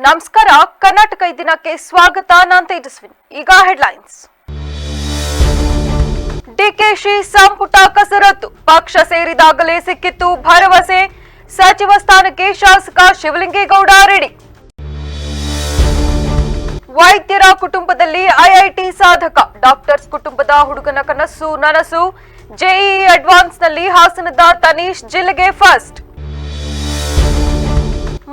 ನಮಸ್ಕಾರ. ಕರ್ನಾಟಕ ಈ ದಿನಕ್ಕೆ ಸ್ವಾಗತ. ನಾನು ತೇಜಸ್ವಿನಿ. ಈಗ ಹೆಡ್ಲೈನ್ಸ್. ಡಿಕೆಶಿ ಸಂಪುಟ ಕಸರತ್ತು, ಪಕ್ಷ ಸೇರಿದಾಗಲೇ ಸಿಕ್ಕಿತ್ತು ಭರವಸೆ. ಸಚಿವ ಸ್ಥಾನಕ್ಕೆ ಶಾಸಕ ಶಿವಲಿಂಗೇಗೌಡ ರೆಡಿ. ವೈದ್ಯರ ಕುಟುಂಬದಲ್ಲಿ ಐಐಟಿ ಸಾಧಕ, ಡಾಕ್ಟರ್ಸ್ ಕುಟುಂಬದ ಹುಡುಗನ ಕನಸು ನನಸು. ಜೆಇಇ ಅಡ್ವಾನ್ಸ್ ನಲ್ಲಿ ಹಾಸನದ ತನೀಶ್ ಜಿಲ್ಲೆಗೆ ಫಸ್ಟ್.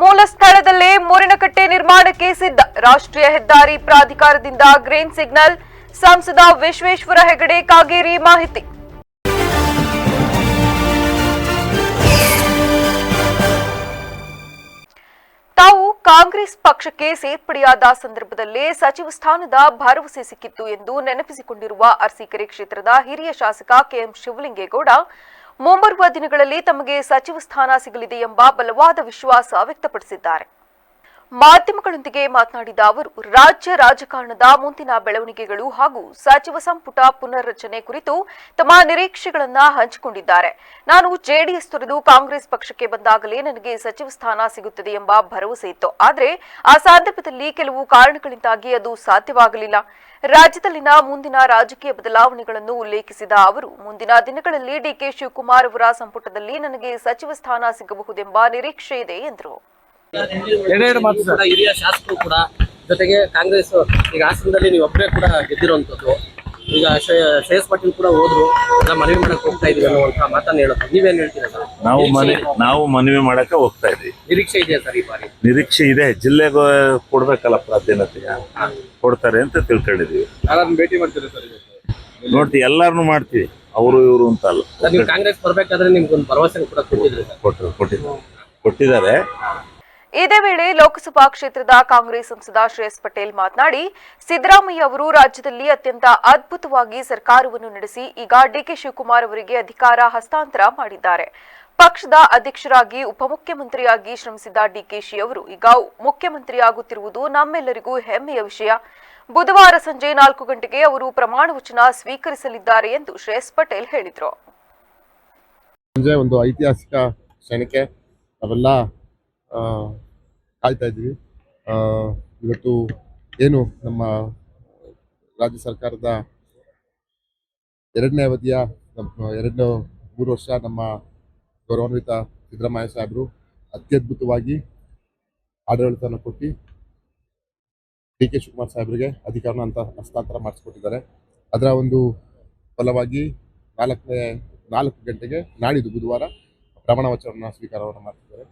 ಮೂಲ ಸ್ಥಳದಲ್ಲೇ ಮೋರಿನಕಟ್ಟೆ ನಿರ್ಮಾಣಕ್ಕೆ ಸಿದ್ಧ, ರಾಷ್ಟ್ರೀಯ ಹೆದ್ದಾರಿ ಪ್ರಾಧಿಕಾರದಿಂದ ಗ್ರೀನ್ ಸಿಗ್ನಲ್. ಸಂಸದ ವಿಶ್ವೇಶ್ವರ ಹೆಗಡೆ ಕಾಗೇರಿ ಮಾಹಿತಿ. ತಾವು ಕಾಂಗ್ರೆಸ್ ಪಕ್ಷಕ್ಕೆ ಸೇರ್ಪಡೆಯಾದ ಸಂದರ್ಭದಲ್ಲೇ ಸಚಿವ ಸ್ಥಾನದ ಭರವಸೆ ಸಿಕ್ಕಿತ್ತು ಎಂದು ನೆನಪಿಸಿಕೊಂಡಿರುವ ಅರಸೀಕೆರೆ ಕ್ಷೇತ್ರದ ಹಿರಿಯ ಶಾಸಕ ಕೆಎಂ ಶಿವಲಿಂಗೇಗೌಡ ಮುಂಬರುವ ದಿನಗಳಲ್ಲಿ ತಮಗೆ ಸಚಿವ ಸ್ಥಾನ ಸಿಗಲಿದೆ ಎಂಬ ಬಲವಾದ ವಿಶ್ವಾಸ ವ್ಯಕ್ತಪಡಿಸಿದ್ದಾರೆ. ಮಾಧ್ಯಮಗಳೊಂದಿಗೆ ಮಾತನಾಡಿದ ಅವರು, ರಾಜ್ಯ ರಾಜಕಾರಣದ ಮುಂದಿನ ಬೆಳವಣಿಗೆಗಳು ಹಾಗೂ ಸಚಿವ ಸಂಪುಟ ಪುನರ್ರಚನೆ ಕುರಿತು ತಮ್ಮ ನಿರೀಕ್ಷೆಗಳನ್ನು ಹಂಚಿಕೊಂಡಿದ್ದಾರೆ. ನಾನು ಜೆಡಿಎಸ್ ತೊರೆದು ಕಾಂಗ್ರೆಸ್ ಪಕ್ಷಕ್ಕೆ ಬಂದಾಗಲೇ ನನಗೆ ಸಚಿವ ಸ್ಥಾನ ಸಿಗುತ್ತದೆ ಎಂಬ ಭರವಸೆ ಇತ್ತು. ಆದರೆ ಆ ಸಂದರ್ಭದಲ್ಲಿ ಕೆಲವು ಕಾರಣಗಳಿಂದಾಗಿ ಅದು ಸಾಧ್ಯವಾಗಲಿಲ್ಲ. ರಾಜ್ಯದಲ್ಲಿನ ಮುಂದಿನ ರಾಜಕೀಯ ಬದಲಾವಣೆಗಳನ್ನು ಉಲ್ಲೇಖಿಸಿದ ಅವರು, ಮುಂದಿನ ದಿನಗಳಲ್ಲಿ ಡಿಕೆ ಶಿವಕುಮಾರ್ ಅವರ ಸಂಪುಟದಲ್ಲಿ ನನಗೆ ಸಚಿವ ಸ್ಥಾನ ಸಿಗಬಹುದೆಂಬ ನಿರೀಕ್ಷೆ ಇದೆ ಎಂದರು. ಹಿರಿಯ ಶಾಸಕರು ಕೂಡ ಜೊತೆಗೆ ಕಾಂಗ್ರೆಸ್ ಈಗ ಹಾಸನದಲ್ಲಿ ನೀವು ಒಬ್ಬರೇ ಕೂಡ ಗೆದ್ದಿರುವಂತದ್ದು. ಈಗ ಶ್ರೇಯಸ್ ಪಾಟೀಲ್ ಕೂಡ ಹೋದ್ರು, ಎಲ್ಲ ಮನವಿ ಮಾಡಕ್ಕೆ ಹೋಗ್ತಾ ಇದೀವಿ ಅನ್ನುವಂತ ಮಾತನ್ನ ಹೇಳೋದು, ನೀವೇನ್ ಹೇಳ್ತೀರಾ ಸರ್? ನಾವು ಮನವಿ ಮಾಡಕ್ಕೆ ಹೋಗ್ತಾ ಇದ್ವಿ. ನಿರೀಕ್ಷೆ ಇದೆಯಾ ಸರ್? ಈ ಬಾರಿ ನಿರೀಕ್ಷೆ ಇದೆ. ಜಿಲ್ಲೆಗೆ ಕೊಡ್ಬೇಕಲ್ಲ ಪ್ರಾಧಾನ್ಯತೆ, ಕೊಡ್ತಾರೆ ಅಂತ ತಿಳ್ಕೊಂಡಿದೀವಿ. ಯಾರನ್ನ ಭೇಟಿ ಮಾಡ್ತೀರಾ ಸರ್? ನೋಡ್ತೀವಿ, ಎಲ್ಲಾರನು ಮಾಡ್ತೀವಿ, ಅವರು ಇವರು ಅಂತ ಅಲ್ಲ. ನೀವು ಕಾಂಗ್ರೆಸ್ ಬರ್ಬೇಕಾದ್ರೆ ನಿಮ್ಗೊಂದು ಭರವಸೆ ಕೂಡ ಕೊಟ್ಟಿದ್ದಾರೆ. ಇದೇ ವೇಳೆ ಲೋಕಸಭಾ ಕ್ಷೇತ್ರದ ಕಾಂಗ್ರೆಸ್ ಸಂಸದ ಶ್ರೇಯಸ್ ಪಟೇಲ್ ಮಾತನಾಡಿ, ಸಿದ್ದರಾಮಯ್ಯ ಅವರು ರಾಜ್ಯದಲ್ಲಿ ಅತ್ಯಂತ ಅದ್ಭುತವಾಗಿ ಸರ್ಕಾರವನ್ನು ನಡೆಸಿ ಈಗ ಡಿಕೆ ಶಿವಕುಮಾರ್ ಅವರಿಗೆ ಅಧಿಕಾರ ಹಸ್ತಾಂತರ ಮಾಡಿದ್ದಾರೆ. ಪಕ್ಷದ ಅಧ್ಯಕ್ಷರಾಗಿ ಉಪಮುಖ್ಯಮಂತ್ರಿಯಾಗಿ ಶ್ರಮಿಸಿದ ಡಿಕೆಶಿ ಅವರು ಈಗ ಮುಖ್ಯಮಂತ್ರಿಯಾಗುತ್ತಿರುವುದು ನಮ್ಮೆಲ್ಲರಿಗೂ ಹೆಮ್ಮೆಯ ವಿಷಯ. ಬುಧವಾರ ಸಂಜೆ 4 ಗಂಟೆಗೆ ಅವರು ಪ್ರಮಾಣ ವಚನ ಸ್ವೀಕರಿಸಲಿದ್ದಾರೆ ಎಂದು ಶ್ರೇಯಸ್ ಪಟೇಲ್ ಹೇಳಿದರು. ಒಂದು ಐತಿಹಾಸಿಕ ಕ್ಷಣಕ್ಕೆ ಅವೆಲ್ಲ ಕಾಯ್ತಾ ಇದ್ದೀವಿ. ಇವತ್ತು ಏನು ನಮ್ಮ ರಾಜ್ಯ ಸರ್ಕಾರದ ಎರಡನೇ ಅವಧಿಯ 3 ವರ್ಷ ನಮ್ಮ ಗೌರವಾನ್ವಿತ ಸಿದ್ದರಾಮಯ್ಯ ಸಾಹೇಬರು ಅತ್ಯದ್ಭುತವಾಗಿ ಆಡಳಿತವನ್ನು ಕೊಟ್ಟು ಡಿ ಕೆ ಶಿವಕುಮಾರ್ ಸಾಹೇಬರಿಗೆ ಅಧಿಕಾರನ ಹಸ್ತಾಂತರ ಮಾಡಿಸ್ಕೊಟ್ಟಿದ್ದಾರೆ. ಅದರ ಒಂದು ಫಲವಾಗಿ 4 ಗಂಟೆಗೆ ನಾಡಿದ್ದು ಬುಧವಾರ ಪ್ರಮಾಣ ವಚನ ಸ್ವೀಕಾರವನ್ನು ಮಾಡ್ತಿದ್ದಾರೆ.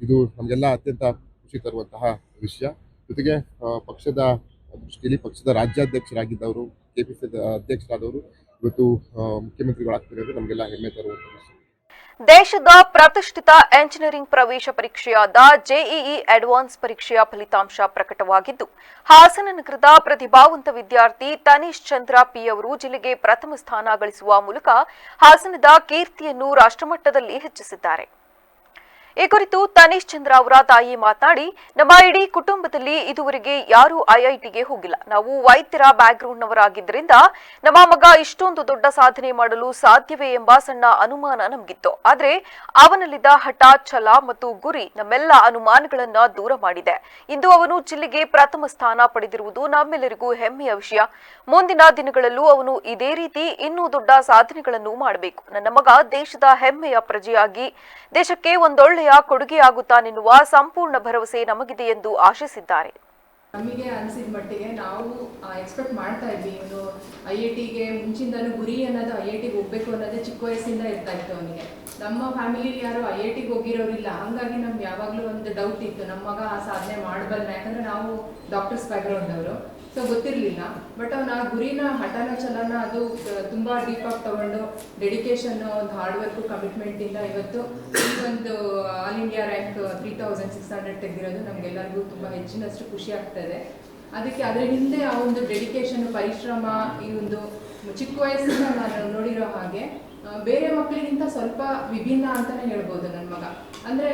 ಇದು ನಮಗೆಲ್ಲ ಅತ್ಯಂತ ಖುಷಿ ತರುವಂತಹ ವಿಷಯ. ಜೊತೆಗೆ ಪಕ್ಷದ ದೃಷ್ಟಿಯಲ್ಲಿ ಪಕ್ಷದ ರಾಜ್ಯಾಧ್ಯಕ್ಷರಾಗಿದ್ದವರು, ಕೆಪಿಸಿ ಅಧ್ಯಕ್ಷರಾದವರು ಇವತ್ತು ಮುಖ್ಯಮಂತ್ರಿಗಳಾಗ್ತಾರೆ ಅಂದರೆ ನಮಗೆಲ್ಲ ಹೆಮ್ಮೆ ತರುವಂತಹ ವಿಷಯ. ದೇಶದ ಪ್ರತಿಷ್ಠಿತ ಎಂಜಿನಿಯರಿಂಗ್ ಪ್ರವೇಶ ಪರೀಕ್ಷೆಯಾದ ಜೆಇಇ ಅಡ್ವಾನ್ಸ್ ಪರೀಕ್ಷೆಯ ಫಲಿತಾಂಶ ಪ್ರಕಟವಾಗಿದ್ದು, ಹಾಸನ ನಗರದ ಪ್ರತಿಭಾವಂತ ವಿದ್ಯಾರ್ಥಿ ತನೀಶ್ ಚಂದ್ರ ಪಿ ಅವರು ಜಿಲ್ಲೆಗೆ ಪ್ರಥಮ ಸ್ಥಾನ ಗಳಿಸುವ ಮೂಲಕ ಹಾಸನದ ಕೀರ್ತಿಯನ್ನು ರಾಷ್ಟ್ರಮಟ್ಟದಲ್ಲಿ ಹೆಚ್ಚಿಸಿದ್ದಾರೆ. ಈ ಕುರಿತು ತನೀಶ್ ಚಂದ್ರ ಅವರ ತಾಯಿ ಮಾತನಾಡಿ, ನಮ್ಮ ಇಡೀ ಕುಟುಂಬದಲ್ಲಿ ಇದುವರೆಗೆ ಯಾರೂ ಐಐಟಿಗೆ ಹೋಗಿಲ್ಲ. ನಾವು ವೈದ್ಯರ ಬ್ಯಾಕ್ಗ್ರೌಂಡ್ನವರಾಗಿದ್ದರಿಂದ ನಮ್ಮ ಮಗ ಇಷ್ಟೊಂದು ದೊಡ್ಡ ಸಾಧನೆ ಮಾಡಲು ಸಾಧ್ಯವೇ ಎಂಬ ಸಣ್ಣ ಅನುಮಾನ ನಮಗಿತ್ತು. ಆದರೆ ಅವನಲ್ಲಿದ್ದ ಹಠ, ಛಲ ಮತ್ತು ಗುರಿ ನಮ್ಮೆಲ್ಲ ಅನುಮಾನಗಳನ್ನ ದೂರ ಮಾಡಿದೆ. ಇಂದು ಅವನು ಜಿಲ್ಲೆಗೆ ಪ್ರಥಮ ಸ್ಥಾನ ಪಡೆದಿರುವುದು ನಮ್ಮೆಲ್ಲರಿಗೂ ಹೆಮ್ಮೆಯ ವಿಷಯ. ಮುಂದಿನ ದಿನಗಳಲ್ಲೂ ಅವನು ಇದೇ ರೀತಿ ಇನ್ನೂ ದೊಡ್ಡ ಸಾಧನೆಗಳನ್ನು ಮಾಡಬೇಕು. ನನ್ನ ಮಗ ದೇಶದ ಹೆಮ್ಮೆಯ ಪ್ರಜೆಯಾಗಿ ದೇಶಕ್ಕೆ ಒಂದೊಳ್ಳೆಯ ಕೊಡುಗೆಯಾಗುತ್ತಾನೆನ್ನುವ ಸಂಪೂರ್ಣ ಭರವಸೆ ನಮಗಿದೆ ಎಂದು ಆಶಿಸಿದ್ದಾರೆ. ನಮಗೆ ಅನಿಸಿದ ಮಟ್ಟಿಗೆ ನಾವು ಎಕ್ಸ್ಪೆಕ್ಟ್ ಮಾಡ್ತಾ ಇದ್ವಿ. ಇವನು ಐಐಟಿಗೆ ಮುಂಚಿಂದಲೂ ಗುರಿ ಅನ್ನೋದು ಐಐಟಿಗೆ ಹೋಗ್ಬೇಕು ಅನ್ನೋದೇ ಚಿಕ್ಕ ವಯಸ್ಸಿಂದ ಇರ್ತಾ ಇತ್ತು ಅವನಿಗೆ. ನಮ್ಮ ಫ್ಯಾಮಿಲಿಯಲ್ಲಿ ಯಾರು ಐಐಟಿಗೆ ಹೋಗಿರೋರಿಲ್ಲ, ಹಾಗಾಗಿ ನಮ್ಗೆ ಯಾವಾಗಲೂ ಒಂದು ಡೌಟ್ ಇತ್ತು, ನಮ್ಮ ಮಗ ಆ ಸಾಧನೆ ಮಾಡಬಲ್ಲ. ಯಾಕಂದರೆ ನಾವು ಡಾಕ್ಟರ್ಸ್ ಬ್ಯಾಕ್ಗ್ರೌಂಡ್ ಅವರು, ಸೊ ಗೊತ್ತಿರಲಿಲ್ಲ. ಬಟ್ ಅವನ ಆ ಗುರಿನ, ಹಠನ, ಛಲನ ಅದು ತುಂಬ ಡೀಪಾಗಿ ತಗೊಂಡು ಡೆಡಿಕೇಶನ್ನು, ಒಂದು ಹಾರ್ಡ್ ವರ್ಕು, ಕಮಿಟ್ಮೆಂಟಿಂದ ಇವತ್ತು ಈ ಒಂದು ಆಲ್ ಇಂಡಿಯಾ ರ್ಯಾಂಕ್ 3600 ತೆಗೆದಿರೋದು ನಮಗೆಲ್ಲರಿಗೂ ತುಂಬ ಹೆಚ್ಚಿನಷ್ಟು ಖುಷಿ ಆಗ್ತದೆ. ಅದಕ್ಕೆ ಅದರ ಹಿಂದೆ ಆ ಒಂದು ಡೆಡಿಕೇಶನ್, ಪರಿಶ್ರಮ, ಈ ಒಂದು ಚಿಕ್ಕ ವಯಸ್ಸಿನ ನಾನು ನೋಡಿರೋ ಹಾಗೆ ಬೇರೆ ಮಕ್ಕಳಿಗಿಂತ ಸ್ವಲ್ಪ ವಿಭಿನ್ನ ಅಂತಲೇ ಹೇಳ್ಬೋದು ನನ್ನ ಮಗ. ಅಂದರೆ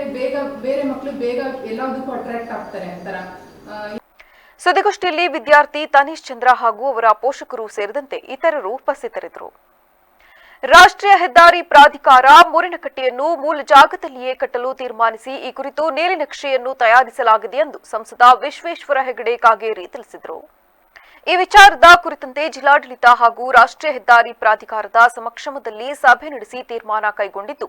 ಬೇರೆ ಮಕ್ಕಳು ಬೇಗ ಎಲ್ಲದಕ್ಕೂ ಅಟ್ರಾಕ್ಟ್ ಆಗ್ತಾರೆ ಅಂತಾರ. ಸುದ್ದಿಗೋಷ್ಠಿಯಲ್ಲಿ ವಿದ್ಯಾರ್ಥಿ ತನೀಶ್ ಚಂದ್ರ ಹಾಗೂ ಅವರ ಪೋಷಕರು ಸೇರಿದಂತೆ ಇತರರು ಉಪಸ್ಥಿತರಿದ್ದರು. ರಾಷ್ಟ್ರೀಯ ಹೆದ್ದಾರಿ ಪ್ರಾಧಿಕಾರ ಮುರಿನಕಟ್ಟೆಯನ್ನು ಮೂಲ ಜಾಗದಲ್ಲಿಯೇ ಕಟ್ಟಲು ತೀರ್ಮಾನಿಸಿ ಈ ಕುರಿತು ನೀಲನಕ್ಷೆಯನ್ನು ತಯಾರಿಸಲಾಗಿದೆ ಎಂದು ಸಂಸದ ವಿಶ್ವೇಶ್ವರ ಹೆಗಡೆ ಕಾಗೇರಿ ತಿಳಿಸಿದರು. ಈ ವಿಚಾರದ ಕುರಿತಂತೆ ಜಿಲ್ಲಾಡಳಿತ ಹಾಗೂ ರಾಷ್ಟ್ರೀಯ ಹೆದ್ದಾರಿ ಪ್ರಾಧಿಕಾರದ ಸಮಕ್ಷಮದಲ್ಲಿ ಸಭೆ ನಡೆಸಿ ತೀರ್ಮಾನ ಕೈಗೊಂಡಿದ್ದು,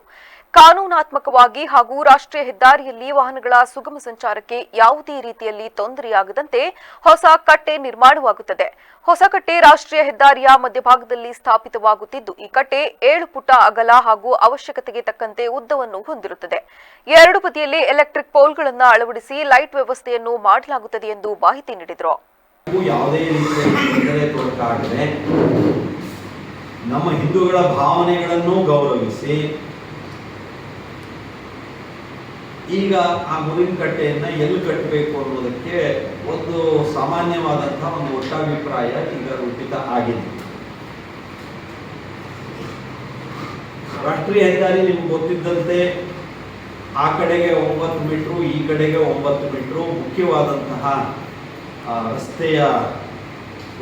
ಕಾನೂನಾತ್ಮಕವಾಗಿ ಹಾಗೂ ರಾಷ್ಟ್ರೀಯ ಹೆದ್ದಾರಿಯಲ್ಲಿ ವಾಹನಗಳ ಸುಗಮ ಸಂಚಾರಕ್ಕೆ ಯಾವುದೇ ರೀತಿಯಲ್ಲಿ ತೊಂದರೆಯಾಗದಂತೆ ಹೊಸ ಕಟ್ಟೆ ನಿರ್ಮಾಣವಾಗುತ್ತದೆ. ಹೊಸ ಕಟ್ಟೆ ರಾಷ್ಟ್ರೀಯ ಹೆದ್ದಾರಿಯ ಮಧ್ಯಭಾಗದಲ್ಲಿ ಸ್ಥಾಪಿತವಾಗುತ್ತಿದ್ದು, ಈ ಕಟ್ಟೆ 7 ಫುಟ್ ಅಗಲ ಹಾಗೂ ಅವಶ್ಯಕತೆಗೆ ತಕ್ಕಂತೆ ಉದ್ದವನ್ನು ಹೊಂದಿರುತ್ತದೆ. 2 ಬದಿಯಲ್ಲಿ ಎಲೆಕ್ಟ್ರಿಕ್ ಪೋಲ್ಗಳನ್ನು ಅಳವಡಿಸಿ ಲೈಟ್ ವ್ಯವಸ್ಥೆಯನ್ನು ಮಾಡಲಾಗುತ್ತದೆ ಎಂದು ಮಾಹಿತಿ ನೀಡಿದರು. ಯಾವುದೇ ರೀತಿಯ ತೊಂದರೆ ತೊಡಕಾಗದೆ ನಮ್ಮ ಹಿಂದೂಗಳ ಭಾವನೆಗಳನ್ನು ಗೌರವಿಸಿ ಈಗ ಆ ಮುರಿನಕಟ್ಟೆಯನ್ನು ಎಲ್ಲಿ ಕಟ್ಟಬೇಕು ಅನ್ನೋದಕ್ಕೆ ಒಂದು ಸಾಮಾನ್ಯವಾದಂತಹ ಒಂದು ಒಟ್ಟಾಭಿಪ್ರಾಯ ಈಗ ರೂಪಿತ ಆಗಿದೆ. ರಾಷ್ಟ್ರೀಯ ಹೆದ್ದಾರಿ ನಿಮ್ಗೆ ಗೊತ್ತಿದ್ದಂತೆ ಆ ಕಡೆಗೆ 9 ಮೀಟ್ರು, ಈ ಕಡೆಗೆ 9 ಮೀಟ್ರು ಮುಖ್ಯವಾದಂತಹ ರಸ್ತೆಯ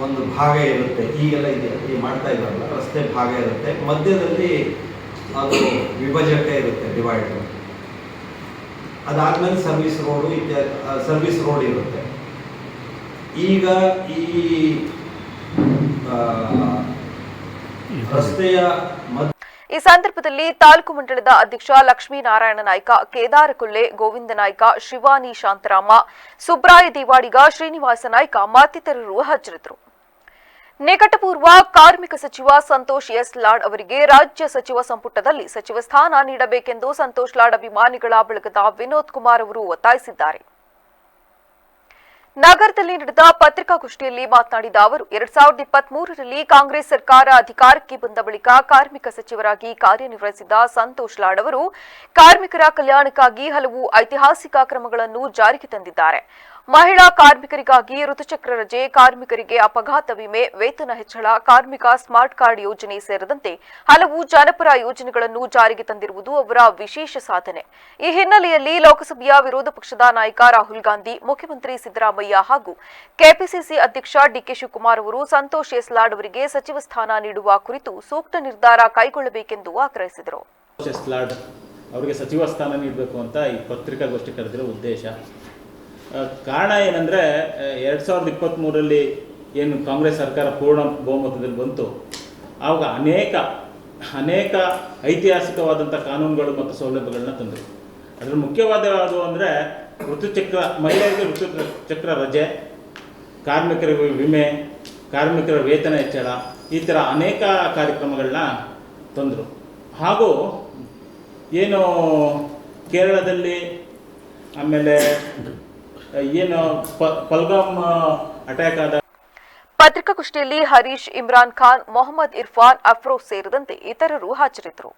ಒಂದು ಭಾಗ ಇರುತ್ತೆ. ಈಗೆಲ್ಲ ಇದೆ ಮಾಡ್ತಾ ಇದ್ದಾರಲ್ಲ, ರಸ್ತೆ ಭಾಗ ಇರುತ್ತೆ, ಮಧ್ಯದಲ್ಲಿ ಅದು ವಿಭಜಕ ಇರುತ್ತೆ, ಡಿವೈಡರ್. ಅದಾದ್ಮೇಲೆ ಸರ್ವಿಸ್ ರೋಡ್ ಇರುತ್ತೆ. ಈಗ ಈ ರಸ್ತೆಯ ಈ ಸಂದರ್ಭದಲ್ಲಿ ತಾಲೂಕು ಮಂಡಳದ ಅಧ್ಯಕ್ಷ ಲಕ್ಷ್ಮೀನಾರಾಯಣ ನಾಯ್ಕ, ಕೇದಾರಕೊಲ್ಲೆ ಗೋವಿಂದ ನಾಯ್ಕ, ಶಿವಾನಿ ಶಾಂತರಾಮ, ಸುಬ್ರಾಯ ದೇವಾಡಿಗ, ಶ್ರೀನಿವಾಸ ನಾಯ್ಕ ಮತ್ತಿತರರು ಹಾಜರಿದ್ದರು. ನಿಕಟಪೂರ್ವ ಕಾರ್ಮಿಕ ಸಚಿವ ಸಂತೋಷ್ ಎಸ್ ಲಾಡ್ ಅವರಿಗೆ ರಾಜ್ಯ ಸಚಿವ ಸಂಪುಟದಲ್ಲಿ ಸಚಿವ ಸ್ಥಾನ ನೀಡಬೇಕೆಂದು ಸಂತೋಷ್ ಲಾಡ್ ಅಭಿಮಾನಿಗಳ ಬಳಗದ ವಿನೋದ್ ಕುಮಾರ್ ಅವರು ಒತ್ತಾಯಿಸಿದ್ದಾರೆ. ನಗರದಲ್ಲಿ ನಡೆದ ಪತ್ರಿಕಾಗೋಷ್ಠಿಯಲ್ಲಿ ಮಾತನಾಡಿದ ಅವರು 2023ರಲ್ಲಿ ಕಾಂಗ್ರೆಸ್ ಸರ್ಕಾರ ಅಧಿಕಾರಕ್ಕೆ ಬಂದ ಬಳಿಕ ಕಾರ್ಮಿಕ ಸಚಿವರಾಗಿ ಕಾರ್ಯನಿರ್ವಹಿಸಿದ ಸಂತೋಷ್ ಲಾಡ್ ಅವರು ಕಾರ್ಮಿಕರ ಕಲ್ಯಾಣಕ್ಕಾಗಿ ಹಲವು ಐತಿಹಾಸಿಕ ಕ್ರಮಗಳನ್ನು ಜಾರಿಗೆ ತಂದಿದ್ದಾರೆ. ಮಹಿಳಾ ಕಾರ್ಮಿಕರಿಗಾಗಿ ಋತುಚಕ್ರ ರಜೆ, ಕಾರ್ಮಿಕರಿಗೆ ಅಪಘಾತ ವಿಮೆ, ವೇತನ ಹೆಚ್ಚಳ, ಕಾರ್ಮಿಕ ಸ್ಮಾರ್ಟ್ ಕಾರ್ಡ್ ಯೋಜನೆ ಸೇರಿದಂತೆ ಹಲವು ಜನಪರ ಯೋಜನೆಗಳನ್ನು ಜಾರಿಗೆ ತಂದಿರುವುದು ಅವರ ವಿಶೇಷ ಸಾಧನೆ. ಈ ಹಿನ್ನೆಲೆಯಲ್ಲಿ ಲೋಕಸಭೆಯ ವಿರೋಧ ಪಕ್ಷದ ನಾಯಕ ರಾಹುಲ್ ಗಾಂಧಿ, ಮುಖ್ಯಮಂತ್ರಿ ಸಿದ್ದರಾಮಯ್ಯ ಹಾಗೂ ಕೆಪಿಸಿಸಿ ಅಧ್ಯಕ್ಷ ಡಿಕೆ ಶಿವಕುಮಾರ್ ಅವರು ಸಂತೋಷ್ ಎಸ್ ಲಾಡ್ ಅವರಿಗೆ ಸಚಿವ ಸ್ಥಾನ ನೀಡುವ ಕುರಿತು ಸೂಕ್ತ ನಿರ್ಧಾರ ಕೈಗೊಳ್ಳಬೇಕೆಂದು ಆಗ್ರಹಿಸಿದರು. ಅವರಿಗೆ ಸಚಿವ ಸ್ಥಾನ ನೀಡಬೇಕು ಅಂತ ಈ ಪತ್ರಿಕಾಗೋಷ್ಠಿ ಕರೆದಿರೋ ಉದ್ದೇಶ. ಕಾರಣ ಏನಂದರೆ 2023ರಲ್ಲಿ ಏನು ಕಾಂಗ್ರೆಸ್ ಸರ್ಕಾರ ಪೂರ್ಣ ಬಹುಮತದಲ್ಲಿ ಬಂತು, ಆವಾಗ ಅನೇಕ ಐತಿಹಾಸಿಕವಾದಂಥ ಕಾನೂನುಗಳು ಮತ್ತು ಸೌಲಭ್ಯಗಳನ್ನ ತಂದರು. ಅದರ ಮುಖ್ಯವಾದವು ಅಂದರೆ ಮಹಿಳೆಯರಿಗೆ ಋತುಚಕ್ರ ರಜೆ, ಕಾರ್ಮಿಕರಿಗೆ ವಿಮೆ, ಕಾರ್ಮಿಕರ ವೇತನ ಹೆಚ್ಚಳ, ಈ ಥರ ಅನೇಕ ಕಾರ್ಯಕ್ರಮಗಳನ್ನ ತಂದರು. ಹಾಗೂ ಏನು ಕೇರಳದಲ್ಲಿ ಆಮೇಲೆ ಏನು ಪಲ್ಗಾಮ್ ಅಟ್ಯಾಕ್ ಆದ ಪತ್ರಿಕಾಗೋಷ್ಠಿಯಲ್ಲಿ ಹರೀಶ್, ಇಮ್ರಾನ್ ಖಾನ್, ಮೊಹಮ್ಮದ್ ಇರ್ಫಾನ್, ಅಫ್ರೋಜ್ ಸೇರಿದಂತೆ ಇತರರು ಹಾಜರಿದ್ದರು.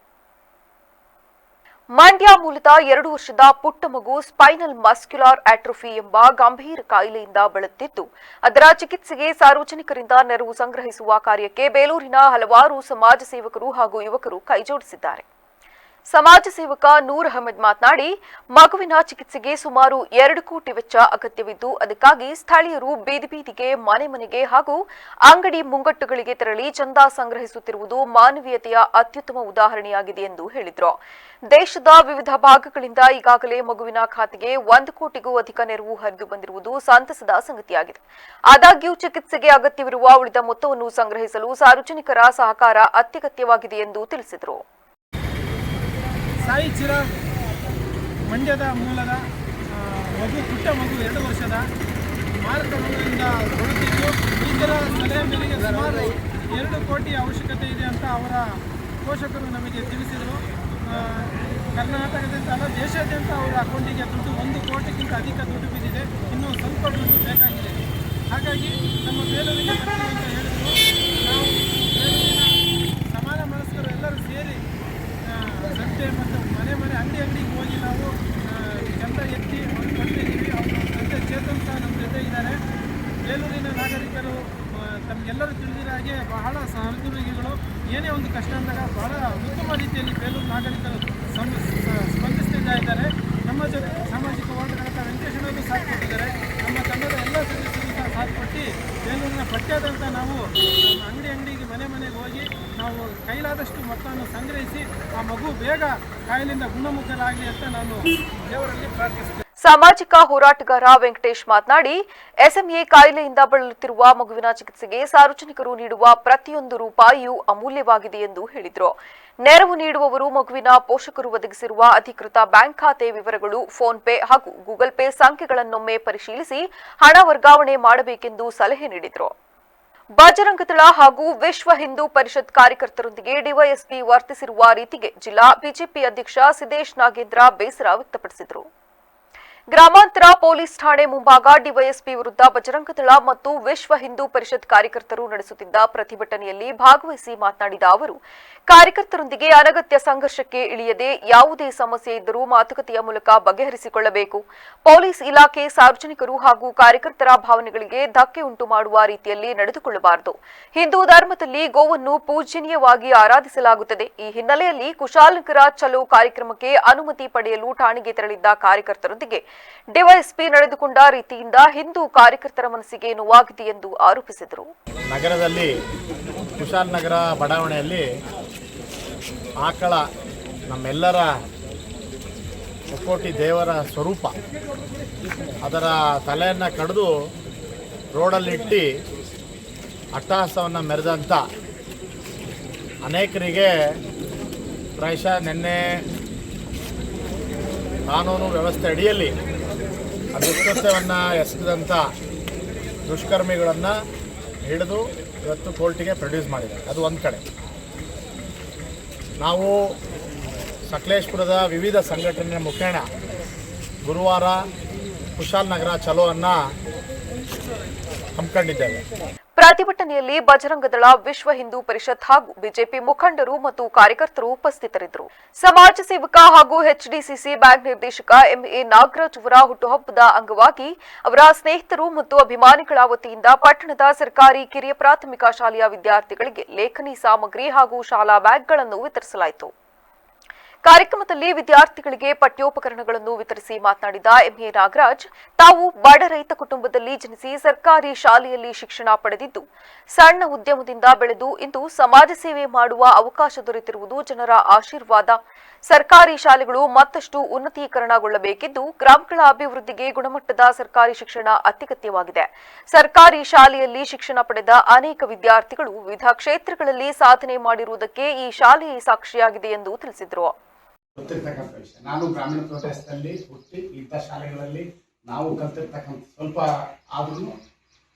ಮಂಡ್ಯ ಮೂಲದ 2 ವರ್ಷದ ಪುಟ್ಟ ಮಗು ಸ್ಪೈನಲ್ ಮಸ್ಕ್ಯುಲಾರ್ ಆಟ್ರೋಫಿ ಎಂಬ ಗಂಭೀರ ಕಾಯಿಲೆಯಿಂದ ಬಳಲುತ್ತಿದ್ದು, ಅದರ ಚಿಕಿತ್ಸೆಗೆ ಸಾರ್ವಜನಿಕರಿಂದ ನೆರವು ಸಂಗ್ರಹಿಸುವ ಕಾರ್ಯಕ್ಕೆ ಬೇಲೂರಿನ ಹಲವಾರು ಸಮಾಜ ಸೇವಕರು ಹಾಗೂ ಯುವಕರು ಕೈಜೋಡಿಸಿದ್ದಾರೆ. ಸಮಾಜ ಸೇವಕ ನೂರ್ ಅಹಮದ್ ಮಾತನಾಡಿ, ಮಗುವಿನ ಚಿಕಿತ್ಸೆಗೆ ಸುಮಾರು 2 ಕೋಟಿ ವೆಚ್ಚ ಅಗತ್ಯವಿದ್ದು, ಅದಕ್ಕಾಗಿ ಸ್ಥಳೀಯರು ಬೀದಿ ಬೀದಿಗೆ, ಮನೆ ಮನೆಗೆ ಹಾಗೂ ಅಂಗಡಿ ಮುಂಗಟ್ಟುಗಳಿಗೆ ತೆರಳಿ ಚಂದ ಸಂಗ್ರಹಿಸುತ್ತಿರುವುದು ಮಾನವೀಯತೆಯ ಅತ್ಯುತ್ತಮ ಉದಾಹರಣೆಯಾಗಿದೆ ಎಂದು ಹೇಳಿದರು. ದೇಶದ ವಿವಿಧ ಭಾಗಗಳಿಂದ ಈಗಾಗಲೇ ಮಗುವಿನ ಖಾತೆಗೆ 1 ಕೋಟಿಗೂ ಅಧಿಕ ನೆರವು ಹರಿದು ಬಂದಿರುವುದು ಸಂತಸದ ಸಂಗತಿಯಾಗಿದೆ. ಆದಾಗ್ಯೂ ಚಿಕಿತ್ಸೆಗೆ ಅಗತ್ಯವಿರುವ ಉಳಿದ ಮೊತ್ತವನ್ನು ಸಂಗ್ರಹಿಸಲು ಸಾರ್ವಜನಿಕರ ಸಹಕಾರ ಅತ್ಯಗತ್ಯವಾಗಿದೆ ಎಂದು ತಿಳಿಸಿದರು. ಸಾಯಿ ಚಿರಾಗ್ ಮಂಡ್ಯದ ಮೂಲದ ಪುಟ್ಟ ಮಗು 2 ವರ್ಷದ ಮಾರಕ ರೋಗದಿಂದ ಬರುತ್ತಿದ್ದು, ಈಗಲ ಸಲಹೆ ಮೇರೆಗೆ ಸುಮಾರು 2 ಕೋಟಿ ಅವಶ್ಯಕತೆ ಇದೆ ಅಂತ ಅವರ ಪೋಷಕರು ನಮಗೆ ತಿಳಿಸಿದರು. ಕರ್ನಾಟಕದಿಂದ ಅಲ್ಲ, ದೇಶಾದ್ಯಂತ ಅವರ ಅಕೌಂಟಿಗೆ ದುಡ್ಡು 1 ಕೋಟಿಗಿಂತ ಅಧಿಕ ದುಡ್ಡು ಬಿದ್ದಿದೆ. ಇನ್ನೂ ಸ್ವಲ್ಪ ದುಡ್ಡು ಬೇಕಾಗಿದೆ. ಹಾಗಾಗಿ ನಮ್ಮ ಬೇಲೂರಿಗೆ ಬರ್ತೀವಿ ಅಂತ ಹೇಳಿದ್ರು. ನಾವು ಬೇಲೂರಿನ ಸಮಾನ ಮನಸ್ಕರು ಎಲ್ಲರೂ ಸೇರಿ ಸಂತೆ ಮತ್ತು ಮನೆ ಅಂಗಡಿಗೆ ಹೋಗಿ ನಾವು ಚಂದ ಎತ್ತಿ ಅವ್ರು ಕೊಟ್ಟಿದ್ದೀವಿ. ಅವರು ಜೊತೆ ಚೇತನ್ ಸಹ ನಮ್ಮ ಜೊತೆ ಇದ್ದಾರೆ. ಬೇಲೂರಿನ ನಾಗರಿಕರು ತಮಗೆಲ್ಲರೂ ತಿಳಿದಿರೋ ಹಾಗೆ ಬಹಳ ಸಹೃದಯಿಗಳು. ಏನೇ ಒಂದು ಕಷ್ಟ ಅಂದಾಗ ಬಹಳ ಉತ್ತಮ ರೀತಿಯಲ್ಲಿ ಬೇಲೂರು ನಾಗರಿಕರು ಸ್ಪಂದಿಸ್ತಾ ಇದ್ದಾರೆ. ನಮ್ಮ ಜೊತೆ ಸಾಮಾಜಿಕ ಹೋರಾಟಗಾರ ವೆಂಕಟೇಶ್ವರರು ಸಾಥ್ ಕೊಟ್ಟಿದ್ದಾರೆ. ನಮ್ಮ ತಂಡದ ಎಲ್ಲ ಸದಸ್ಯರು ಸಹ ಸಾಥ್ ಕೊಟ್ಟು ಬೇಲೂರಿನ ಪಠ್ಯದಂತ ನಾವು ಅಂಗಡಿಗೆ ಮನೆಗೆ ಹೋಗಿ ನಾವು ಕೈಲಾದಷ್ಟು ಮೊತ್ತವನ್ನು ಸಂಗ್ರಹಿಸಿ ಆ ಮಗು ಬೇಗ ಕಾಯಿಲೆಯಿಂದ ಗುಣಮುಖರಾಗಲಿ ಅಂತ ನಾನು ದೇವರಲ್ಲಿ ಪ್ರಾರ್ಥಿಸ್ತೇನೆ. ಸಾಮಾಜಿಕ ಹೋರಾಟಗಾರ ವೆಂಕಟೇಶ್ ಮಾತನಾಡಿ, ಎಸ್ಎಂಎ ಕಾಯಿಲೆಯಿಂದ ಬಳಲುತ್ತಿರುವ ಮಗುವಿನ ಚಿಕಿತ್ಸೆಗೆ ಸಾರ್ವಜನಿಕರು ನೀಡುವ ಪ್ರತಿಯೊಂದು ರೂಪಾಯಿಯೂ ಅಮೂಲ್ಯವಾಗಿದೆ ಎಂದು ಹೇಳಿದರು. ನೆರವು ನೀಡುವವರು ಮಗುವಿನ ಪೋಷಕರು ಒದಗಿಸಿರುವ ಅಧಿಕೃತ ಬ್ಯಾಂಕ್ ಖಾತೆ ವಿವರಗಳು, ಫೋನ್ ಪೇ ಹಾಗೂ ಗೂಗಲ್ ಪೇ ಸಂಖ್ಯೆಗಳನ್ನೊಮ್ಮೆ ಪರಿಶೀಲಿಸಿ ಹಣ ವರ್ಗಾವಣೆ ಮಾಡಬೇಕೆಂದು ಸಲಹೆ ನೀಡಿದರು. ಬಜರಂಗದಳ ಹಾಗೂ ವಿಶ್ವ ಹಿಂದೂ ಪರಿಷತ್ ಕಾರ್ಯಕರ್ತರೊಂದಿಗೆ ಡಿವೈಎಸ್ಪಿ ವರ್ತಿಸಿರುವ ರೀತಿಗೆ ಜಿಲ್ಲಾ ಬಿಜೆಪಿ ಅಧ್ಯಕ್ಷ ಸಿದ್ದೇಶ್ ನಾಗೇಂದ್ರ ಬೇಸರ ವ್ಯಕ್ತಪಡಿಸಿದರು. ಗ್ರಾಮಾಂತರ ಪೊಲೀಸ್ ಠಾಣೆ ಮುಂಭಾಗ ಡಿವೈಎಸ್ಪಿ ವಿರುದ್ಧ ಬಜರಂಗದಳ ಮತ್ತು ವಿಶ್ವ ಹಿಂದೂ ಪರಿಷತ್ ಕಾರ್ಯಕರ್ತರು ನಡೆಸುತ್ತಿದ್ದ ಪ್ರತಿಭಟನೆಯಲ್ಲಿ ಭಾಗವಹಿಸಿ ಮಾತನಾಡಿದ ಅವರು, ಕಾರ್ಯಕರ್ತರೊಂದಿಗೆ ಅನಗತ್ಯ ಸಂಘರ್ಷಕ್ಕೆ ಇಳಿಯದೆ ಯಾವುದೇ ಸಮಸ್ಯೆ ಇದ್ದರೂ ಮಾತುಕತೆಯ ಮೂಲಕ ಬಗೆಹರಿಸಿಕೊಳ್ಳಬೇಕು. ಪೊಲೀಸ್ ಇಲಾಖೆ ಸಾರ್ವಜನಿಕರು ಹಾಗೂ ಕಾರ್ಯಕರ್ತರ ಭಾವನೆಗಳಿಗೆ ಧಕ್ಕೆ ಉಂಟು ಮಾಡುವ ರೀತಿಯಲ್ಲಿ ನಡೆದುಕೊಳ್ಳಬಾರದು. ಹಿಂದೂ ಧರ್ಮದಲ್ಲಿ ಗೋವನ್ನು ಪೂಜನೀಯವಾಗಿ ಆರಾಧಿಸಲಾಗುತ್ತದೆ. ಈ ಹಿನ್ನೆಲೆಯಲ್ಲಿ ಕುಶಾಲನಗರ ಚಲೋ ಕಾರ್ಯಕ್ರಮಕ್ಕೆ ಅನುಮತಿ ಪಡೆಯಲು ಠಾಣೆಗೆ ತೆರಳಿದ್ದ ಕಾರ್ಯಕರ್ತರೊಂದಿಗೆ ಡಿವೈಎಸ್ಪಿ ನಡೆದುಕೊಂಡ ರೀತಿಯಿಂದ ಹಿಂದೂ ಕಾರ್ಯಕರ್ತರ ಮನಸ್ಸಿಗೆ ನೋವಾಗಿದೆ ಎಂದು ಆರೋಪಿಸಿದರು. ನಗರದಲ್ಲಿ ಕುಶಾಲನಗರ ಬಡಾವಣೆಯಲ್ಲಿ ಆಕಳ ನಮ್ಮೆಲ್ಲರ ಮುಕ್ಕೋಟಿ ದೇವರ ಸ್ವರೂಪ, ಅದರ ತಲೆಯನ್ನು ಕಡಿದು ರೋಡಲ್ಲಿಟ್ಟು ಅಟ್ಟಹಾಸವನ್ನು ಮೆರೆದಂಥ ಅನೇಕರಿಗೆ ಪ್ರಾಯಶಃ ನಿನ್ನೆ ಕಾನೂನು ವ್ಯವಸ್ಥೆ ಅಡಿಯಲ್ಲಿ ದುಷ್ಕೃತ್ಯವನ್ನು ಎಸಗಿದಂಥ ದುಷ್ಕರ್ಮಿಗಳನ್ನು ಹಿಡಿದು ಇವತ್ತು ಕೋರ್ಟಿಗೆ ಪ್ರೊಡ್ಯೂಸ್ ಮಾಡಿದ್ದಾರೆ. ಅದು ಒಂದು ಕಡೆ. ನಾವು ಸಕಲೇಶಪುರದ ವಿವಿಧ ಸಂಘಟನೆಯ ಮುಖೇನ ಗುರುವಾರ ಕುಶಾಲನಗರ ಚಲೋವನ್ನು ಹಮ್ಮಿಕೊಂಡಿದ್ದೇವೆ. ಪ್ರತಿಭಟನೆಯಲ್ಲಿ ಬಜರಂಗದಳ, ವಿಶ್ವ ಹಿಂದೂ ಪರಿಷತ್ ಹಾಗೂ ಬಿಜೆಪಿ ಮುಖಂಡರು ಮತ್ತು ಕಾರ್ಯಕರ್ತರು ಉಪಸ್ಥಿತರಿದ್ದರು. ಸಮಾಜ ಸೇವಕ ಹಾಗೂ ಎಚ್ಡಿಸಿಸಿ ಬ್ಯಾಂಕ್ ನಿರ್ದೇಶಕ ಎಂಎ ನಾಗರಾಜ್ ಅವರ ಹುಟ್ಟುಹಬ್ಬದ ಅಂಗವಾಗಿ ಅವರ ಸ್ನೇಹಿತರು ಮತ್ತು ಅಭಿಮಾನಿಗಳ ವತಿಯಿಂದ ಪಟ್ಟಣದ ಸರ್ಕಾರಿ ಕಿರಿಯ ಪ್ರಾಥಮಿಕ ಶಾಲೆಯ ವಿದ್ಯಾರ್ಥಿಗಳಿಗೆ ಲೇಖನಿ ಸಾಮಗ್ರಿ ಹಾಗೂ ಶಾಲಾ ಬ್ಯಾಗ್ಗಳನ್ನು ವಿತರಿಸಲಾಯಿತು. ಕಾರ್ಯಕ್ರಮದಲ್ಲಿ ವಿದ್ಯಾರ್ಥಿಗಳಿಗೆ ಪಠ್ಯೋಪಕರಣಗಳನ್ನು ವಿತರಿಸಿ ಮಾತನಾಡಿದ ಎಂಎ ನಾಗರಾಜ್, ತಾವು ಬಡ ರೈತ ಕುಟುಂಬದಲ್ಲಿ ಜನಿಸಿ ಸರ್ಕಾರಿ ಶಾಲೆಯಲ್ಲಿ ಶಿಕ್ಷಣ ಪಡೆದಿದ್ದು ಸಣ್ಣ ಉದ್ಯಮದಿಂದ ಬೆಳೆದು ಇಂದು ಸಮಾಜ ಸೇವೆ ಮಾಡುವ ಅವಕಾಶ ದೊರೆತಿರುವುದು ಜನರ ಆಶೀರ್ವಾದ. ಸರ್ಕಾರಿ ಶಾಲೆಗಳು ಮತ್ತಷ್ಟು ಉನ್ನತೀಕರಣಗೊಳ್ಳಬೇಕಿದ್ದು ಗ್ರಾಮಗಳ ಅಭಿವೃದ್ಧಿಗೆ ಗುಣಮಟ್ಟದ ಸರ್ಕಾರಿ ಶಿಕ್ಷಣ ಅತ್ಯಗತ್ಯವಾಗಿದೆ. ಸರ್ಕಾರಿ ಶಾಲೆಯಲ್ಲಿ ಶಿಕ್ಷಣ ಪಡೆದ ಅನೇಕ ವಿದ್ಯಾರ್ಥಿಗಳು ವಿವಿಧ ಕ್ಷೇತ್ರಗಳಲ್ಲಿ ಸಾಧನೆ ಮಾಡಿರುವುದಕ್ಕೆ ಈ ಶಾಲೆ ಸಾಕ್ಷಿಯಾಗಿದೆ ಎಂದು ತಿಳಿಸಿದರು. ಗೊತ್ತಿರ್ತಕ್ಕಂಥ ವಿಷಯ, ನಾನು ಗ್ರಾಮೀಣ ಪ್ರದೇಶದಲ್ಲಿ ಹುಟ್ಟಿ ಇಂಥ ಶಾಲೆಗಳಲ್ಲಿ ನಾವು ಕಲ್ತಿರ್ತಕ್ಕಂಥ ಸ್ವಲ್ಪ ಆದ್ರೂ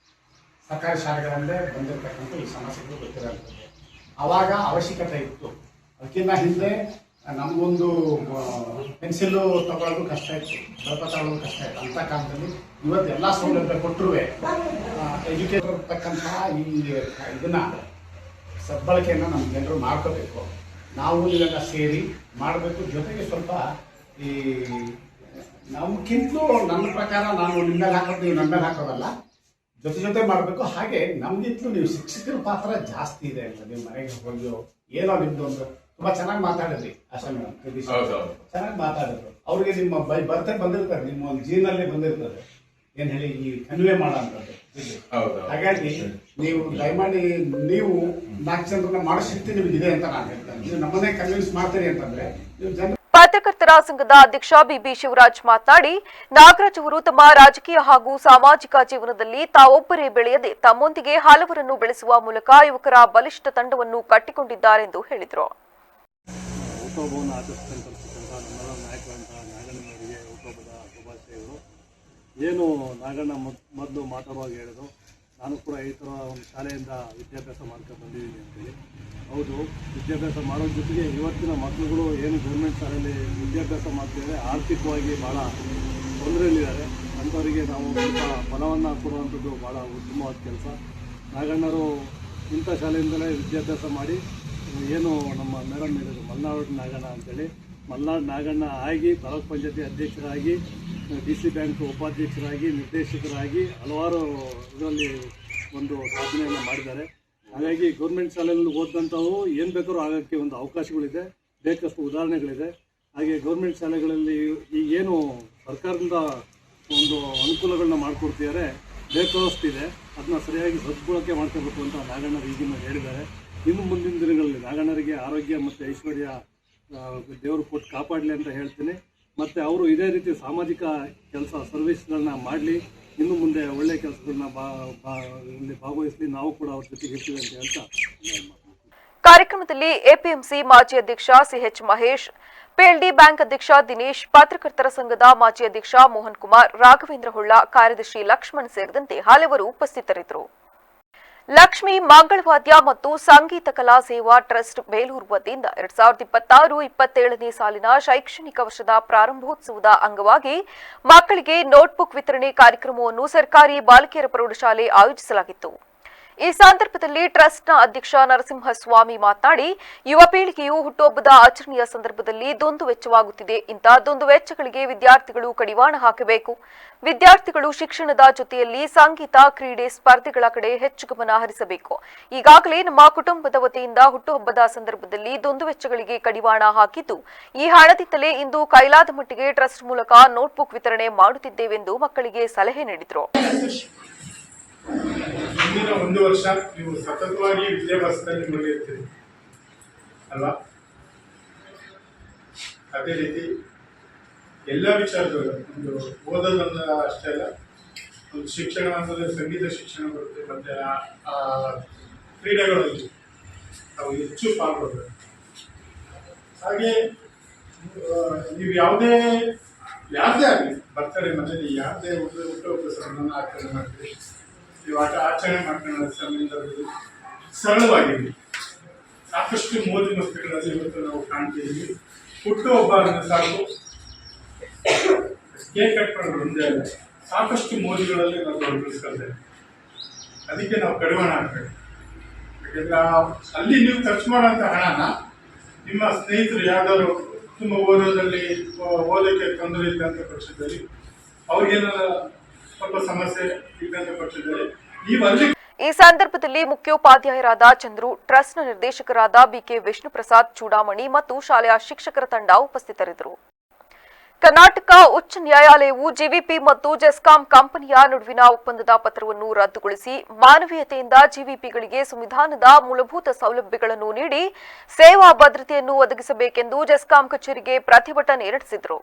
ಸರ್ಕಾರಿ ಶಾಲೆಗಳಲ್ಲೇ ಬಂದಿರತಕ್ಕಂಥ ಈ ಸಮಸ್ಯೆಗಳು ಗೊತ್ತಿರೋಂಥದ್ದು. ಆವಾಗ ಅವಶ್ಯಕತೆ ಇತ್ತು. ಅದಕ್ಕಿಂತ ಹಿಂದೆ ನಮಗೊಂದು ಪೆನ್ಸಿಲ್ಲು ತಗೊಳ್ಳೋದು ಕಷ್ಟ ಇತ್ತು, ಸ್ವಲ್ಪ ತಗೊಳ್ಳೋದು ಕಷ್ಟ ಇತ್ತು. ಅಂಥ ಕಾಲದಲ್ಲಿ ಇವತ್ತು ಎಲ್ಲ ಸೌಲಭ್ಯ ಕೊಟ್ಟರು ಎಜುಕೇಟರ್ ಇರ್ತಕ್ಕಂತಹ ಈ ಇದನ್ನ ಸದ್ಬಳಕೆಯನ್ನು ನಮಗೆಲ್ಲರೂ ಮಾಡ್ಕೋಬೇಕು. ನಾವು ಇವೆಲ್ಲ ಸೇರಿ ಮಾಡಬೇಕು. ಜೊತೆಗೆ ಸ್ವಲ್ಪ ಈ ನಮ್ಗಿಂತಲೂ ನನ್ನ ಪ್ರಕಾರ ನಾನು ನಿಮ್ಮ ಮೇಲೆ ಹಾಕೋದು, ನೀವು ನನ್ನ ಮೇಲೆ ಹಾಕೋದಲ್ಲ, ಜೊತೆ ಮಾಡಬೇಕು. ಹಾಗೆ ನಮ್ಗಿಂತಲೂ ನೀವು ಶಿಕ್ಷಕರ ಪಾತ್ರ ಜಾಸ್ತಿ ಇದೆ ಅಂತ. ನೀವು ಮನೆಗೆ ಹೋಗಿ ಏನೋ ನಿಮ್ದು ಒಂದು ತುಂಬ ಚೆನ್ನಾಗಿ ಮಾತಾಡಿದ್ರಿ, ಆಶಾ ಮೇಡಮ್ ಚೆನ್ನಾಗಿ ಮಾತಾಡಿದ್ರು. ಅವ್ರಿಗೆ ನಿಮ್ಮ ಬರ್ತೆ ಬಂದಿರ್ತಾರೆ, ನಿಮ್ಮ ಒಂದು ಜೀವನಲ್ಲೇ ಬಂದಿರ್ತದೆ, ಏನು ಹೇಳಿ ಈ ಕನ್ವೆ ಮಾಡೋ ಅಂಥದ್ದು. ಹಾಗಾಗಿ ನೀವು ದಯಮಾಡಿ ನೀವು 4 ಜನರನ್ನ ಮಾಡೋ ಶಕ್ತಿ ನಿಮಗಿದೆ ಅಂತ ನಾನು ಹೇಳ್ತೇನೆ. ನೀವು ನಮ್ಮನ್ನೇ ಕನ್ವಿನ್ಸ್ ಮಾಡ್ತೀರಿ ಅಂತಂದ್ರೆ ನೀವು ಜನ. ಪತ್ರಕರ್ತರ ಸಂಘದ ಅಧ್ಯಕ್ಷ ಬಿಬಿ ಶಿವರಾಜ್ ಮಾತನಾಡಿ, ನಾಗರಾಜ್ ಅವರು ತಮ್ಮ ರಾಜಕೀಯ ಹಾಗೂ ಸಾಮಾಜಿಕ ಜೀವನದಲ್ಲಿ ತಾವೊಬ್ಬರೇ ಬೆಳೆಯದೆ ತಮ್ಮೊಂದಿಗೆ ಹಲವರನ್ನು ಬೆಳೆಸುವ ಮೂಲಕ ಯುವಕರ ಬಲಿಷ್ಠ ತಂಡವನ್ನು ಕಟ್ಟಿಕೊಂಡಿದ್ದಾರೆಂದು ಹೇಳಿದರು. ಹುಟ್ಟುಹಬ್ಬವನ್ನು ಆಚರಿಸ್ತಕ್ಕಂಥ ನಮ್ಮೆಲ್ಲ ನಾಯಕರಂತಹ ನಾಗಣ್ಣನವರಿಗೆ ಹುಟ್ಟುಹಬ್ಬದ ಶುಭಾಶಯಗಳು. ಏನು ನಾಗಣ್ಣ ಮೊದಲು ಮಾತಾಡುವಾಗ ಹೇಳಿದ್ರು, ನಾನು ಕೂಡ ಈ ಥರ ಒಂದು ಶಾಲೆಯಿಂದ ವಿದ್ಯಾಭ್ಯಾಸ ಮಾಡ್ಕೊಂಡು ಬಂದಿದ್ದೀನಿ ಅಂತೇಳಿ. ಹೌದು, ವಿದ್ಯಾಭ್ಯಾಸ ಮಾಡೋದ್ರ ಜೊತೆಗೆ ಇವತ್ತಿನ ಮಕ್ಕಳುಗಳು ಏನು ಗೌರ್ಮೆಂಟ್ ಶಾಲೆಯಲ್ಲಿ ವಿದ್ಯಾಭ್ಯಾಸ ಮಾಡ್ತಿದ್ದಾರೆ, ಆರ್ಥಿಕವಾಗಿ ಭಾಳ ತೊಂದರೆಯಲ್ಲಿದ್ದಾರೆ. ಅಂಥವರಿಗೆ ನಾವು ಸ್ವಲ್ಪ ಫಲವನ್ನು ಕೊಡುವಂಥದ್ದು ಭಾಳ ಉತ್ತಮವಾದ ಕೆಲಸ. ನಾಗಣ್ಣರು ಇಂಥ ಶಾಲೆಯಿಂದಲೇ ವಿದ್ಯಾಭ್ಯಾಸ ಮಾಡಿ ಏನು ನಮ್ಮ ಮೇಡಮ್ ಹೇಳಿದ್ರು ಮಲ್ನಾಡು ನಾಗಣ್ಣ ಅಂತೇಳಿ, ಮಲ್ನಾಡು ನಾಗಣ್ಣ ಆಗಿ ತಾಲೂಕು ಪಂಚಾಯತಿ ಅಧ್ಯಕ್ಷರಾಗಿ, DC ಬ್ಯಾಂಕ್ ಉಪಾಧ್ಯಕ್ಷರಾಗಿ, ನಿರ್ದೇಶಕರಾಗಿ ಹಲವಾರು ಇದರಲ್ಲಿ ಒಂದು ಸಾಧನೆಯನ್ನು ಮಾಡಿದ್ದಾರೆ. ಹಾಗಾಗಿ ಗೌರ್ಮೆಂಟ್ ಶಾಲೆಯಲ್ಲಿ ಓದಿದಂಥವು ಏನು ಬೇಕಾದ್ರೂ ಆಗೋಕ್ಕೆ ಒಂದು ಅವಕಾಶಗಳಿದೆ, ಬೇಕಷ್ಟು ಉದಾಹರಣೆಗಳಿದೆ. ಹಾಗೆ ಗೌರ್ಮೆಂಟ್ ಶಾಲೆಗಳಲ್ಲಿ ಈಗೇನು ಸರ್ಕಾರದಿಂದ ಒಂದು ಅನುಕೂಲಗಳನ್ನ ಮಾಡಿಕೊಡ್ತಿದ್ದಾರೆ ಬೇಕಾದಷ್ಟಿದೆ, ಅದನ್ನ ಸರಿಯಾಗಿ ಸದ್ಬಳಕೆ ಮಾಡ್ಕೋಬೇಕು ಅಂತ ನಾಗಣ್ಣರು ಈಗಿನ ಹೇಳಿದ್ದಾರೆ. ಇನ್ನು ಮುಂದಿನ ದಿನಗಳಲ್ಲಿ ನಾಗಣ್ಣರಿಗೆ ಆರೋಗ್ಯ ಮತ್ತು ಐಶ್ವರ್ಯ ದೇವರು ಕೊಟ್ಟು ಕಾಪಾಡಲಿ ಅಂತ ಹೇಳ್ತೀನಿ. ಮತ್ತು ಅವರು ಇದೇ ರೀತಿ ಸಾಮಾಜಿಕ ಕೆಲಸ ಸರ್ವಿಸ್ಗಳನ್ನ ಮಾಡಲಿ, ಇನ್ನು ಮುಂದೆ ಒಳ್ಳೆಯ ಕೆಲಸಗಳನ್ನ ಇಲ್ಲಿ ಭಾಗವಹಿಸಲಿ, ನಾವು ಕೂಡ ಅವ್ರ ಜೊತೆಗೆ ಇರ್ತೀವಿ ಅಂತ ಹೇಳ್ತಾ. ಕಾರ್ಯಕ್ರಮದಲ್ಲಿ ಎಪಿಎಂಸಿ ಮಾಜಿ ಅಧ್ಯಕ್ಷ ಸಿಎಚ್ ಮಹೇಶ್, ಪಿಎಲ್ಡಿ ಬ್ಯಾಂಕ್ ಅಧ್ಯಕ್ಷ ದಿನೇಶ್, ಪತ್ರಕರ್ತರ ಸಂಘದ ಮಾಜಿ ಅಧ್ಯಕ್ಷ ಮೋಹನ್ ಕುಮಾರ್, ರಾಘವೇಂದ್ರ ಹೊಳ್ಳ, ಕಾರ್ಯದರ್ಶಿ ಲಕ್ಷ್ಮಣ್ ಸೇರಿದಂತೆ ಹಲವರು ಉಪಸ್ಥಿತರಿದ್ದರು. ಲಕ್ಷ್ಮೀ ಮಂಗಳವಾದ್ಯ ಮತ್ತು ಸಂಗೀತ ಕಲಾ ಸೇವಾ ಟ್ರಸ್ಟ್ ಬೇಲೂರು ವತಿಯಿಂದ 2026-27ನೇ ಸಾಲಿನ ಶೈಕ್ಷಣಿಕ ವರ್ಷದ ಪ್ರಾರಂಭೋತ್ಸವದ ಅಂಗವಾಗಿ ಮಕ್ಕಳಿಗೆ ನೋಟ್ಬುಕ್ ವಿತರಣೆ ಕಾರ್ಯಕ್ರಮವನ್ನು ಸರ್ಕಾರಿ ಬಾಲಕಿಯರ ಪ್ರೌಢಶಾಲೆ ಆಯೋಜಿಸಲಾಗಿತ್ತು. ಈ ಸಂದರ್ಭದಲ್ಲಿ ಟ್ರಸ್ಟ್ನ ಅಧ್ಯಕ್ಷ ನರಸಿಂಹಸ್ವಾಮಿ ಮಾತನಾಡಿ, ಯುವ ಪೀಳಿಗೆಯು ಹುಟ್ಟುಹಬ್ಬದ ಆಚರಣೆಯ ಸಂದರ್ಭದಲ್ಲಿ ದುಂದು ವೆಚ್ಚವಾಗುತ್ತಿದೆ. ಇಂತಹ ದುಂದು ವೆಚ್ಚಗಳಿಗೆ ವಿದ್ಯಾರ್ಥಿಗಳು ಕಡಿವಾಣ ಹಾಕಬೇಕು. ವಿದ್ಯಾರ್ಥಿಗಳು ಶಿಕ್ಷಣದ ಜೊತೆಯಲ್ಲಿ ಸಂಗೀತ, ಕ್ರೀಡೆ, ಸ್ಪರ್ಧೆಗಳ ಕಡೆ ಹೆಚ್ಚು ಗಮನ ಹರಿಸಬೇಕು. ಈಗಾಗಲೇ ನಮ್ಮ ಕುಟುಂಬದ ವತಿಯಿಂದ ಹುಟ್ಟುಹಬ್ಬದ ಸಂದರ್ಭದಲ್ಲಿ ದುಂದು ವೆಚ್ಚಗಳಿಗೆ ಕಡಿವಾಣ ಹಾಕಿದ್ದು, ಈ ಹಣದಿಂದಲೇ ಇಂದು ಕೈಲಾದ ಮಟ್ಟಿಗೆ ಟ್ರಸ್ಟ್ ಮೂಲಕ ನೋಟ್ಬುಕ್ ವಿತರಣೆ ಮಾಡುತ್ತಿದ್ದೇವೆಂದು ಮಕ್ಕಳಿಗೆ ಸಲಹೆ ನೀಡಿದರು. ಮುಂದಿನ 1 ವರ್ಷ ನೀವು ಸತತವಾಗಿ ವಿದ್ಯಾಭ್ಯಾಸದಲ್ಲಿ ಮುನ್ನಡೆಯುತ್ತೀರಿ ಅಲ್ವಾ? ಅದೇ ರೀತಿ ಎಲ್ಲ ವಿಚಾರಗಳು ಒಂದು ಓದೋದನ್ನ ಅಷ್ಟೇ ಅಲ್ಲ, ಒಂದು ಶಿಕ್ಷಣ ಅಂದರೆ ಸಂಗೀತ ಶಿಕ್ಷಣ ಬರುತ್ತೆ, ಮತ್ತು ಕ್ರೀಡೆಗಳಲ್ಲಿ ನಾವು ಹೆಚ್ಚು ಪಾಲ್ಗೊಳ್ಬೇಕು. ಹಾಗೆ ನೀವು ಯಾವುದೇ ಆಗಲಿ ಬರ್ತಾರೆ ಮನೇಲಿ ಯಾವುದೇ ಹುಟ್ಟುಹಬ್ಬ ಸಮಾರಂಭ ಆಚರಣೆ ಮಾಡ್ತೀವಿ, ನೀವು ಆಚರಣೆ ಮಾಡ್ಕೊಳ್ಳೋ ಸಂದರ್ಭದಲ್ಲಿ ಸರಳವಾಗಿರಲಿ. ಸಾಕಷ್ಟು ಮೋಜು ಮಸ್ತಿಗಳಲ್ಲಿ ಇವತ್ತು ನಾವು ಕಾಣ್ತಿದ್ದೀವಿ. ಹುಟ್ಟುಹಬ್ಬ ಅಂದರೆ ಸಾಕು, ಕೇಕ್ ಕಟ್ಕೊಂಡು ಒಂದೇ ಅಲ್ಲ, ಸಾಕಷ್ಟು ಮೋಜುಗಳಲ್ಲಿ ನಾವು ತೊಡಗಿಸ್ಕೊಳ್ತೇವೆ. ಅದಕ್ಕೆ ನಾವು ಕಡಿವಾಣ ಹಾಕ್ಬೇಕು. ಯಾಕೆಂದರೆ ಅಲ್ಲಿ ನೀವು ಖರ್ಚು ಮಾಡೋಂಥ ಹಣನ ನಿಮ್ಮ ಸ್ನೇಹಿತರು ಯಾವ್ದಾದ್ರು ತುಂಬ ಓದೋಕ್ಕೆ ತೊಂದರೆ ಇದ್ದಂಥ ಪಕ್ಷದಲ್ಲಿ, ಅವ್ರಿಗೇನಾರ ಸ್ವಲ್ಪ ಸಮಸ್ಯೆ ಇದ್ದಂಥ ಪಕ್ಷದಲ್ಲಿ ನೀವು ಅಲ್ಲಿ. ಈ ಸಂದರ್ಭದಲ್ಲಿ ಮುಖ್ಯೋಪಾಧ್ಯಾಯರಾದ ಚಂದ್ರು, ಟ್ರಸ್ಟ್ನ ನಿರ್ದೇಶಕರಾದ ಬಿಕೆ ವಿಷ್ಣುಪ್ರಸಾದ್ ಚೂಡಾಮಣಿ ಮತ್ತು ಶಾಲೆಯ ಶಿಕ್ಷಕರ ತಂಡ ಉಪಸ್ಥಿತರಿದ್ದರು. ಕರ್ನಾಟಕ ಉಚ್ಚ ನ್ಯಾಯಾಲಯವು ಜಿವಿಪಿ ಮತ್ತು ಜೆಸ್ಕಾಂ ಕಂಪನಿಯ ನಡುವಿನ ಒಪ್ಪಂದದ ಪತ್ರವನ್ನು ರದ್ದುಗೊಳಿಸಿ ಮಾನವೀಯತೆಯಿಂದ ಜಿವಿಪಿಗಳಿಗೆ ಸಂವಿಧಾನದ ಮೂಲಭೂತ ಸೌಲಭ್ಯಗಳನ್ನು ನೀಡಿ ಸೇವಾ ಭದ್ರತೆಯನ್ನು ಒದಗಿಸಬೇಕೆಂದು ಜೆಸ್ಕಾಂ ಕಚೇರಿಗೆ ಪ್ರತಿಭಟನೆ ನಡೆಸಿದರು.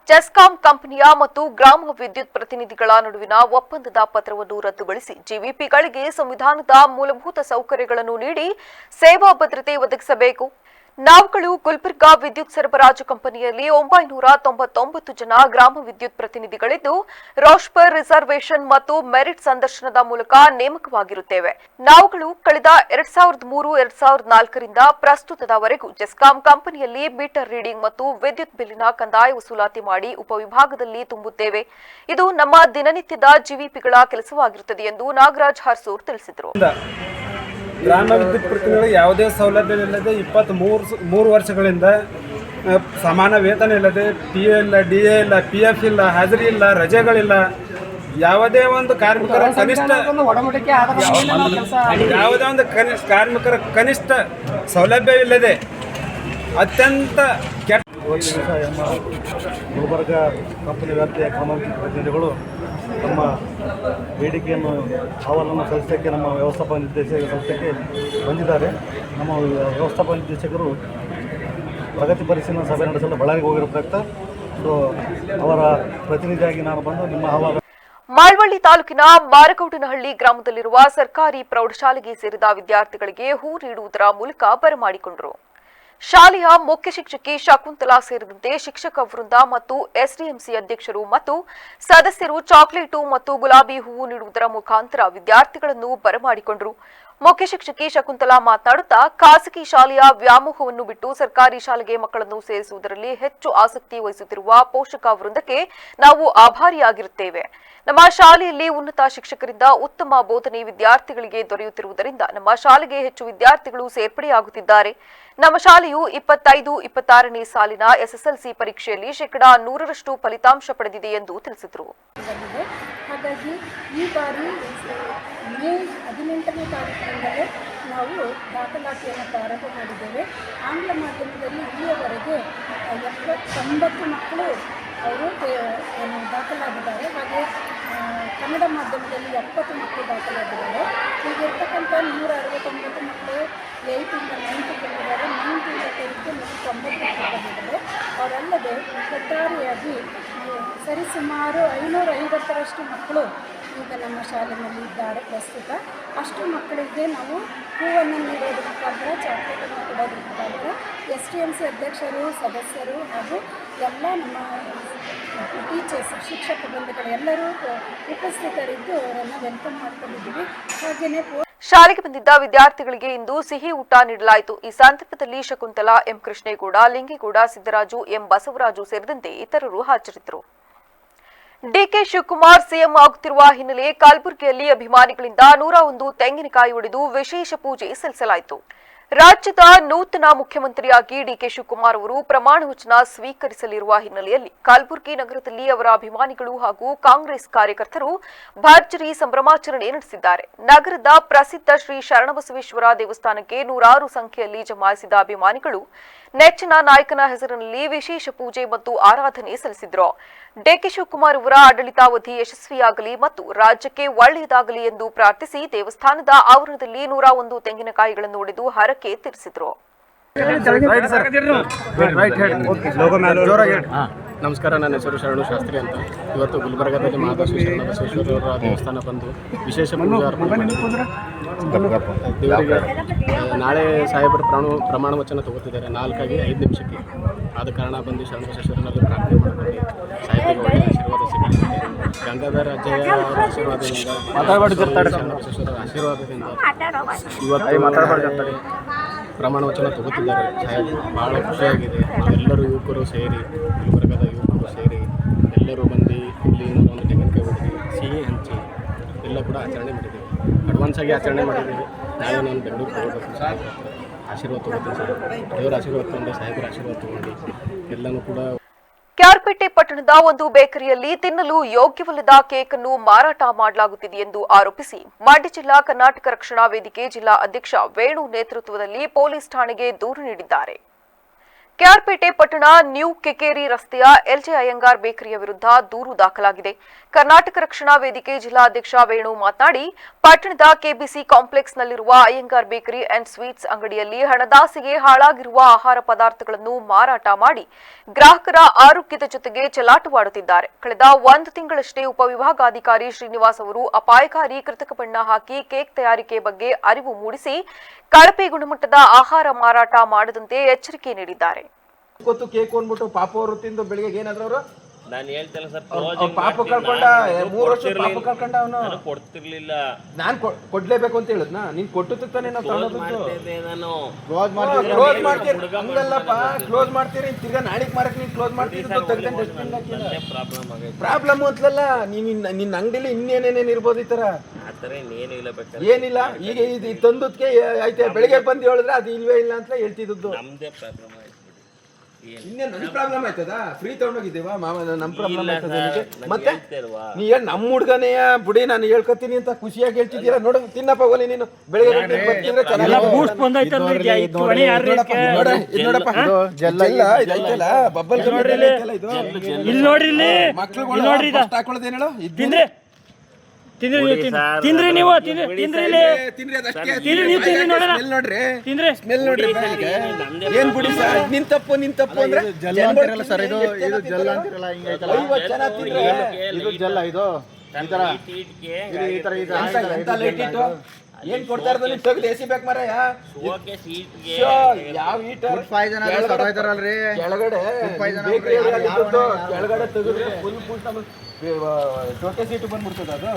ಜೆಸ್ಕಾಂ ಕಂಪನಿಯ ಮತ್ತು ಗ್ರಾಮ ವಿದ್ಯುತ್ ಪ್ರತಿನಿಧಿಗಳ ನಡುವಿನ ಒಪ್ಪಂದದ ಪತ್ರವನ್ನು ರದ್ದುಗೊಳಿಸಿ ಜಿವಿಪಿಗಳಿಗೆ ಸಂವಿಧಾನದ ಮೂಲಭೂತ ಸೌಕರ್ಯಗಳನ್ನು ನೀಡಿ ಸೇವಾ ಭದ್ರತೆ ಒದಗಿಸಬೇಕು. ನಾವುಗಳು ಗುಲ್ಬರ್ಗಾ ವಿದ್ಯುತ್ ಸರಬರಾಜು ಕಂಪನಿಯಲ್ಲಿ 999 ಜನ ಗ್ರಾಮ ವಿದ್ಯುತ್ ಪ್ರತಿನಿಧಿಗಳಿದ್ದು, ರೋಸ್ಪರ್ ರಿಸರ್ವೇಷನ್ ಮತ್ತು ಮೆರಿಟ್ ಸಂದರ್ಶನದ ಮೂಲಕ ನೇಮಕವಾಗಿರುತ್ತೇವೆ. ನಾವುಗಳು ಕಳೆದ 2003-2004 ರಿಂದ ಪ್ರಸ್ತುತದವರೆಗೂ ಜೆಸ್ಕಾಂ ಕಂಪನಿಯಲ್ಲಿ ಮೀಟರ್ ರೀಡಿಂಗ್ ಮತ್ತು ವಿದ್ಯುತ್ ಬಿಲ್ಲಿನ ಕಂದಾಯ ವಸೂಲಾತಿ ಮಾಡಿ ಉಪವಿಭಾಗದಲ್ಲಿ ತುಂಬುತ್ತೇವೆ. ಇದು ನಮ್ಮ ದಿನನಿತ್ಯದ ಜಿವಿಪಿಗಳ ಕೆಲಸವಾಗಿರುತ್ತದೆ ಎಂದು ನಾಗರಾಜ್ ಹರ್ಸೂರ್ ತಿಳಿಸಿದರು. ಗ್ರಾಮ ವಿದ್ಯುತ್ ಪ್ರತಿನಿಧಿಗಳು ಯಾವುದೇ ಸೌಲಭ್ಯವಿಲ್ಲದೆ 23 ವರ್ಷಗಳಿಂದ ಸಮಾನ ವೇತನ ಇಲ್ಲದೆ PA ಇಲ್ಲ, DA ಇಲ್ಲ, PF ಇಲ್ಲ, ಹಾಜರಿ ಇಲ್ಲ, ರಜೆಗಳಿಲ್ಲ, ಯಾವುದೇ ಒಂದು ಕಾರ್ಮಿಕರ ಕನಿಷ್ಠ ಯಾವುದೇ ಒಂದು ಕಾರ್ಮಿಕರ ಕನಿಷ್ಠ ಸೌಲಭ್ಯವಿಲ್ಲದೆ ಅತ್ಯಂತ ಕೆಟ್ಟ ಗುಲ್ಬರ್ಗ ಕಂಪನಿ ವ್ಯಾಪ್ತಿಯ ಗ್ರಾಮ ವಿದ್ಯುತ್ ಪ್ರತಿನಿಧಿಗಳು ನಮ್ಮ ಬೇಡಿಕೆಯನ್ನು ಅಹವಾಲನ್ನು ಸಲ್ಲಿಸಲಿಕ್ಕೆ ನಮ್ಮ ವ್ಯವಸ್ಥಾಪಕ ನಿರ್ದೇಶಕ ಸಂಸ್ಥೆಗೆ ಬಂದಿದ್ದಾರೆ. ನಮ್ಮ ವ್ಯವಸ್ಥಾಪಕ ನಿರ್ದೇಶಕರು ಪ್ರಗತಿ ಪರಿಶೀಲನಾ ಸಭೆ ನಡೆಸಲು ಬಳ್ಳಾರಿಗೆ ಹೋಗಿರೋ ಪ್ರಯುಕ್ತ ಅವರ ಪ್ರತಿನಿಧಿಯಾಗಿ ನಾನು ಬಂದು ನಿಮ್ಮ ಅಹವಾಲು. ಮಾಳ್ವಳ್ಳಿ ತಾಲೂಕಿನ ಮಾರಗೌಡನಹಳ್ಳಿ ಗ್ರಾಮದಲ್ಲಿರುವ ಸರ್ಕಾರಿ ಪ್ರೌಢಶಾಲೆಗೆ ಸೇರಿದ ವಿದ್ಯಾರ್ಥಿಗಳಿಗೆ ಹೂ ನೀಡುವುದರ ಮೂಲಕ ಬರಮಾಡಿಕೊಂಡರು. ಶಾಲೆಯ ಮುಖ್ಯ ಶಿಕ್ಷಕಿ ಶಕುಂತಲಾ ಸೇರಿದಂತೆ ಶಿಕ್ಷಕ ವೃಂದ ಮತ್ತು ಎಸ್ಡಿಎಂಸಿ ಅಧ್ಯಕ್ಷರು ಮತ್ತು ಸದಸ್ಯರು ಚಾಕ್ಲೇಟು ಮತ್ತು ಗುಲಾಬಿ ಹೂವು ನೀಡುವುದರ ಮುಖಾಂತರ ವಿದ್ಯಾರ್ಥಿಗಳನ್ನು ಬರಮಾಡಿಕೊಂಡರು. ಮುಖ್ಯ ಶಿಕ್ಷಕಿ ಶಕುಂತಲಾ ಮಾತನಾಡುತ್ತಾ, ಖಾಸಗಿ ಶಾಲೆಯ ವ್ಯಾಮೋಹವನ್ನು ಬಿಟ್ಟು ಸರ್ಕಾರಿ ಶಾಲೆಗೆ ಮಕ್ಕಳನ್ನು ಸೇರಿಸುವುದರಲ್ಲಿ ಹೆಚ್ಚು ಆಸಕ್ತಿ ವಹಿಸುತ್ತಿರುವ ಪೋಷಕ ವೃಂದಕ್ಕೆ ನಾವು ಆಭಾರಿಯಾಗಿರುತ್ತೇವೆ. ನಮ್ಮ ಶಾಲೆಯಲ್ಲಿ ಉನ್ನತ ಶಿಕ್ಷಕರಿಂದ ಉತ್ತಮ ಬೋಧನೆ ವಿದ್ಯಾರ್ಥಿಗಳಿಗೆ ದೊರೆಯುತ್ತಿರುವುದರಿಂದ ನಮ್ಮ ಶಾಲೆಗೆ ಹೆಚ್ಚು ವಿದ್ಯಾರ್ಥಿಗಳು ಸೇರ್ಪಡೆಯಾಗುತ್ತಿದ್ದಾರೆ. ನಮ್ಮ ಶಾಲೆಯು 25-26ನೇ ಸಾಲಿನ SSLC ಪರೀಕ್ಷೆಯಲ್ಲಿ 100% ಫಲಿತಾಂಶ ಪಡೆದಿದೆ ಎಂದು ತಿಳಿಸಿದರು. ಹಾಗಾಗಿ ಈ ಬಾರಿ ಮೇ 18ನೇ ತಾರೀಕಿನಿಂದಲೇ ನಾವು ದಾಖಲಾತಿಯನ್ನು ಪ್ರಾರಂಭ ಮಾಡಿದ್ದೇವೆ. ಆಂಗ್ಲ ಮಾಧ್ಯಮದಲ್ಲಿ ಇಲ್ಲಿಯವರೆಗೆ 79 ಮಕ್ಕಳು ಅವರು ದಾಖಲಾಗಿದ್ದಾರೆ. ಹಾಗೆ ಕನ್ನಡ ಮಾಧ್ಯಮದಲ್ಲಿ 70 ಮಕ್ಕಳು ದಾಖಲಾಗಿದ್ದಾರೆ. ಹೀಗಿರ್ತಕ್ಕಂಥ 169 ಮಕ್ಕಳು 8ರಿಂದ 9th ಬಂದಿದ್ದಾರೆ. 9th 10th 90 ಮಕ್ಕಳು ಬಂದಿದ್ದಾರೆ. ಅವರಲ್ಲದೆ ಒಟ್ಟಾರೆಯಾಗಿ ಸರಿಸುಮಾರು 550ರಷ್ಟು ಮಕ್ಕಳು ಈಗ ನಮ್ಮ ಶಾಲೆಯಲ್ಲಿ ಇದ್ದಾರೆ ಪ್ರಸ್ತುತ. ಅಷ್ಟು ಮಕ್ಕಳಿಗೆ ನಾವು ಹೂವನ್ನು ನೀಡೋದ್ರ ಮುಖಾಂತರ, ಚಾಕ್ಲೇಟನ್ನು ಕೊಡೋದ್ರ ಮುಖಾಂತರ STMC ಅಧ್ಯಕ್ಷರು, ಸದಸ್ಯರು ಹಾಗೂ ಎಲ್ಲ ನಮ್ಮ ಟೀಚರ್ಸ್, ಶಿಕ್ಷಕ ಬಂಧುಗಳು ಎಲ್ಲರೂ ಉಪಸ್ಥಿತರಿದ್ದು ಅವರನ್ನು ವೆಲ್ಕಮ್ ಮಾಡ್ಕೊಂಡಿದ್ದೀವಿ. ಹಾಗೆಯೇ ಶಾಲೆಗೆ ಬಂದಿದ್ದ ವಿದ್ಯಾರ್ಥಿಗಳಿಗೆ ಇಂದು ಸಿಹಿ ಊಟ ನೀಡಲಾಯಿತು. ಈ ಸಂದರ್ಭದಲ್ಲಿ ಶಕುಂತಲಾ, ಎಂ ಕೃಷ್ಣೇಗೌಡ, ಲಿಂಗೇಗೌಡ, ಸಿದ್ದರಾಜು, ಎಂ ಬಸವರಾಜು ಸೇರಿದಂತೆ ಇತರರು ಹಾಜರಿದ್ದರು. ಡಿಕೆ ಶಿವಕುಮಾರ್ ಸಿಎಂ ಆಗುತ್ತಿರುವ ಹಿನ್ನೆಲೆ ಕಲಬುರಗಿಯಲ್ಲಿ ಅಭಿಮಾನಿಗಳಿಂದ 101 ತೆಂಗಿನಕಾಯಿ ಒಡೆದು ವಿಶೇಷ ಪೂಜೆ ಸಲ್ಲಿಸಲಾಯಿತು. ರಾಜ್ಯದ ನೂತನ ಮುಖ್ಯಮಂತ್ರಿಯಾಗಿ ಡಿಕೆ ಶಿವಕುಮಾರ್ ಅವರು ಪ್ರಮಾಣ ವಚನ ಸ್ವೀಕರಿಸಲಿರುವ ಹಿನ್ನೆಲೆಯಲ್ಲಿ ಕಲಬುರಗಿ ನಗರದಲ್ಲಿ ಅವರ ಅಭಿಮಾನಿಗಳು ಹಾಗೂ ಕಾಂಗ್ರೆಸ್ ಕಾರ್ಯಕರ್ತರು ಭರ್ಜರಿ ಸಂಭ್ರಮಾಚರಣೆ ನಡೆಸಿದ್ದಾರೆ. ನಗರದ ಪ್ರಸಿದ್ಧ ಶ್ರೀ ಶರಣಬಸವೇಶ್ವರ ದೇವಸ್ಥಾನಕ್ಕೆ ನೂರಾರು ಸಂಖ್ಯೆಯಲ್ಲಿ ಜಮಾಯಿಸಿದ ಅಭಿಮಾನಿಗಳು ನೆಚ್ಚಿನ ನಾಯಕನ ಹೆಸರಿನಲ್ಲಿ ವಿಶೇಷ ಪೂಜೆ ಮತ್ತು ಆರಾಧನೆ ಸಲ್ಲಿಸಿದರು. ಡಿಕೆ ಶಿವಕುಮಾರ್ ಅವರ ಆಡಳಿತಾವಧಿ ಯಶಸ್ವಿಯಾಗಲಿ ಮತ್ತು ರಾಜ್ಯಕ್ಕೆ ಒಳ್ಳೆಯದಾಗಲಿ ಎಂದು ಪ್ರಾರ್ಥಿಸಿ ದೇವಸ್ಥಾನದ ಆವರಣದಲ್ಲಿ 101 ತೆಂಗಿನಕಾಯಿಗಳನ್ನು ಒಡೆದು ಹರಕೆ ತೀರಿಸಿದರು. ನಮಸ್ಕಾರ, ನನ್ನ ಹೆಸರು ಶರಣು ಶಾಸ್ತ್ರಿ ಅಂತ. ಇವತ್ತು ಗುಲ್ಬರ್ಗಾದಲ್ಲಿ ಮಹಾಬಸವೇಶ್ವರ ಶರಣಬಸವೇಶ್ವರರ ದೇವಸ್ಥಾನ ಬಂದು ವಿಶೇಷ ಪೂಜೆ ದೇವರಿಗೆ ನಾಳೆ ಸಾಹೇಬರ ಪ್ರಮಾಣ ವಚನ ತಗೋತಿದ್ದಾರೆ 4:05 ಆದ ಕಾರಣ ಬಂದು ಶರಣಬಸವೇಶ್ವರನಲ್ಲಿ ಪ್ರಾರ್ಥನೆ ಮಾಡಿಕೊಂಡು ಸಾಹೇಬರಿಗೆ ಒಳ್ಳೆಯ ಆಶೀರ್ವಾದ ಸಿಗುತ್ತೆ. ಗಂಗಾಧರ ಅಜ್ಜಯ್ಯ ಅವರ ಆಶೀರ್ವಾದದಿಂದ ಶರಣಬಸವೇಶ್ವರರ ಆಶೀರ್ವಾದದಿಂದ ಇವತ್ತು ಪ್ರಮಾಣ ವಚನ ತಗೋತಿದ್ದಾರೆ ಸಾಹೇಬ್. ಭಾಳ ಖುಷಿಯಾಗಿದೆ. ನಾವೆಲ್ಲರೂ ಯುವಕರು ಸೇರಿ, ಗುಲ್ಬರ್ಗದ ಯುವಕರು ಸೇರಿ ಎಲ್ಲರೂ ಬಂದು ಇಲ್ಲಿ ಒಂದು ತೆಂಗಿನಕಾಯಿ ಹೊಡೆದು ಸಿಹಿ ಹಂಚಿ ಎಲ್ಲ ಕೂಡ ಆಚರಣೆ ಮಾಡಿದ್ದೀವಿ. ಅಡ್ವಾನ್ಸ್ ಆಗಿ ಆಚರಣೆ ಮಾಡಿದ್ದೀವಿ. ನಾಳೆ ನಾನು ಬೆಂಗಳೂರು ಹೋಗಬೇಕು, ಸಾಹೇಬ್ ಆಶೀರ್ವಾದ ತಗೋತೀನಿ. ಸಾಹೇಬ್ ದೇವರ ಆಶೀರ್ವಾದ ತಗೊಂಡು, ಸಾಹೇಬರ ಆಶೀರ್ವಾದ ತಗೊಂಡು ಎಲ್ಲನೂ ಕೂಡ. ಕ್ಯಾರ್ಪೇಟೆ ಪಟ್ಟಣದ ಒಂದು ಬೇಕರಿಯಲ್ಲಿ ತಿನ್ನಲು ಯೋಗ್ಯವಲ್ಲದ ಕೇಕ್ ಅನ್ನು ಮಾರಾಟ ಮಾಡಲಾಗುತ್ತಿದೆ ಎಂದು ಆರೋಪಿಸಿ ಮಂಡ್ಯ ಜಿಲ್ಲಾ ಕರ್ನಾಟಕ ರಕ್ಷಣಾ ವೇದಿಕೆ ಜಿಲ್ಲಾ ಅಧ್ಯಕ್ಷ ವೇಣು ನೇತೃತ್ವದಲ್ಲಿ ಪೊಲೀಸ್ ಠಾಣೆಗೆ ದೂರು ನೀಡಿದ್ದಾರೆ. ಕ್ಯಾರ್ಪೇಟೆ ಪಟ್ಟಣ ನ್ಯೂ ಕೆಕೇರಿ ರಸ್ತೆಯ ಎಲ್ಜೆ ಅಯ್ಯಂಗಾರ್ ಬೇಕರಿಯ ವಿರುದ್ಧ ದೂರು ದಾಖಲಾಗಿದೆ. ಕರ್ನಾಟಕ ರಕ್ಷಣಾ ವೇದಿಕೆ ಜಿಲ್ಲಾ ಅಧ್ಯಕ್ಷ ವೇಣು ಮಾತನಾಡಿ, ಪಟ್ಟಣದ ಕೆಬಿಸಿ ಕಾಂಪ್ಲೆಕ್ಸ್ನಲ್ಲಿರುವ ಅಯ್ಯಂಗಾರ್ ಬೇಕರಿ ಅಂಡ್ ಸ್ವೀಟ್ಸ್ ಅಂಗಡಿಯಲ್ಲಿ ಹಣದಾಸೆಗೆ ಹಾಳಾಗಿರುವ ಆಹಾರ ಪದಾರ್ಥಗಳನ್ನು ಮಾರಾಟ ಮಾಡಿ ಗ್ರಾಹಕರ ಆರೋಗ್ಯದ ಜೊತೆಗೆ ಚೆಲ್ಲಾಟವಾಡುತ್ತಿದ್ದಾರೆ. ಕಳೆದ 1 ತಿಂಗಳಷ್ಟೇ ಉಪವಿಭಾಗಾಧಿಕಾರಿ ಶ್ರೀನಿವಾಸ್ ಅವರು ಅಪಾಯಕಾರಿ ಕೃತಕ ಬಣ್ಣ ಹಾಕಿ ಕೇಕ್ ತಯಾರಿಕೆ ಬಗ್ಗೆ ಅರಿವು ಮೂಡಿಸಿ ಕಳಪೆ ಗುಣಮಟ್ಟದ ಆಹಾರ ಮಾರಾಟ ಮಾಡದಂತೆ ಎಚ್ಚರಿಕೆ ನೀಡಿದ್ದಾರೆ. ಗೊತ್ತು ಕೇಕ್ ಅಂದ್ಬಿಟ್ಟು ಪಾಪ ಅವರು ತಿಂದು ಬೆಳಿಗ್ಗೆ ಏನಾದ್ರು ಅವರು ನಾನು ಹೇಳ್ತಿಲ್ಲ ಸರ್, ಪಾಪ ಕಳ್ಕೊಂಡ 3 ವರ್ಷ ಪಾಪ ಕಳ್ಕೊಂಡ ಅವನು ಕೊಡ್ತಿರ್ಲಿಲ್ಲ. ನಾನ್ ಕೊಡ್ಲೇಬೇಕು ಅಂತ ಹೇಳಿದ್ನಾ? ನೀನ್ ಕೊಟ್ಟು ತಾನೆ ನಾವು ನಾನು ಕ್ಲೋಸ್ ಮಾಡ್ತೀರಿ. ಹಂಗಲ್ಲಪ್ಪ, ಕ್ಲೋಸ್ ಮಾಡ್ತೀರಿ, ತಿರ್ಗಾ ನಾಳಿಗೆ ಮಾರಕ್ ನೀನ್ ಕ್ಲೋಸ್ ಮಾಡ್ತೀರಿ. ಪ್ರಾಬ್ಲಮ್ ಅಂತಲಲ್ಲ, ನಿನ್ನ ಅಂಗಡಿಲಿ ಇನ್ನೇನೇನೇನ್ ಇರ್ಬೋದು ಈ ತರ. ಏನಿಲ್ಲ, ಈಗ ಇದು ತಂದಕ್ಕೆ ಆಯ್ತು, ಬೆಳಿಗ್ಗೆ ಬಂದು ಹೇಳಿದ್ರೆ ಅದು ಇಲ್ವೇ ಇಲ್ಲ ಅಂತ ಹೇಳ್ತಿದ್ದು. ನಮ್ದೇ ಪ್ರಾಬ್ಲಮ್ ಆಯ್ತು. ಇನ್ನೇನು ನನ್ನ ಪ್ರಾಬ್ಲಮ್ ಆಯ್ತದ? ಫ್ರೀ ತಗೊಂಡೋಗಿದ್ದೀವಾ? ನಮ್ಮ ಪ್ರಾಬ್ಲಮ್ ಆಯ್ತದ ಮತ್ತೆ? ನೀ ಹೇಳಿ ನಮ್ಮ ಹುಡುಗನೆಯ ಬುಡಿ ನಾನು ಹೇಳ್ಕೊತೀನಿ ಅಂತ ಖುಷಿಯಾಗಿ ಹೇಳ್ತಿದ್ದೀರಾ. ನೋಡು, ತಿನ್ನಪ್ಪ ಹೋಲಿ ನೀನು. ಬೆಳಿಗ್ಗೆ ಬರ್ತಿದ್ರೆ ಬಬ್ಬಲ್ ಇಲ್ಲಿ ನೋಡ್ರಿ, ಮಕ್ಳು ಹಾಕೊಳ್ಳೋದೇನು ಹೇಳು? ತಿಂದ್ರಿ ನೀವು, ಸ್ಮೆಲ್ ನೋಡ್ರಿ. ಏನ್ ಬಿಡಿ ಸರ್, ನಿನ್ ತಪ್ಪು ಅಂದ್ರೆ ಜಲ್ಲ ಅಂತಿರಲ್ಲ ಸರ್. ಇದು ಜಲ್ಲ ಅಂತಿರಲ್ಲ, ಹಿಂಗೈತಲ್ಲ ಇದು ಜಲ್ಲ. ಇದು ಈ ತರ ಏನ್ ಕೊಡ್ತಾ ಇರೋದು? ತೆಗೆದು ಎಸಿಬೇಕು ಮಾರಾಯ. ಯಾವ ಈಟರ್ ಪಾಯ್ಸನ್ ಸತ್ತೋಯ್ತಾರಲ್ರಿ ಕೆಳಗಡೆ ತೆಗೆದ್ರೆ ಫುಲ್ ಚೋಕೆ ಸೀಟು ಬಂದ್ಬಿಡ್ತದ ಅದು.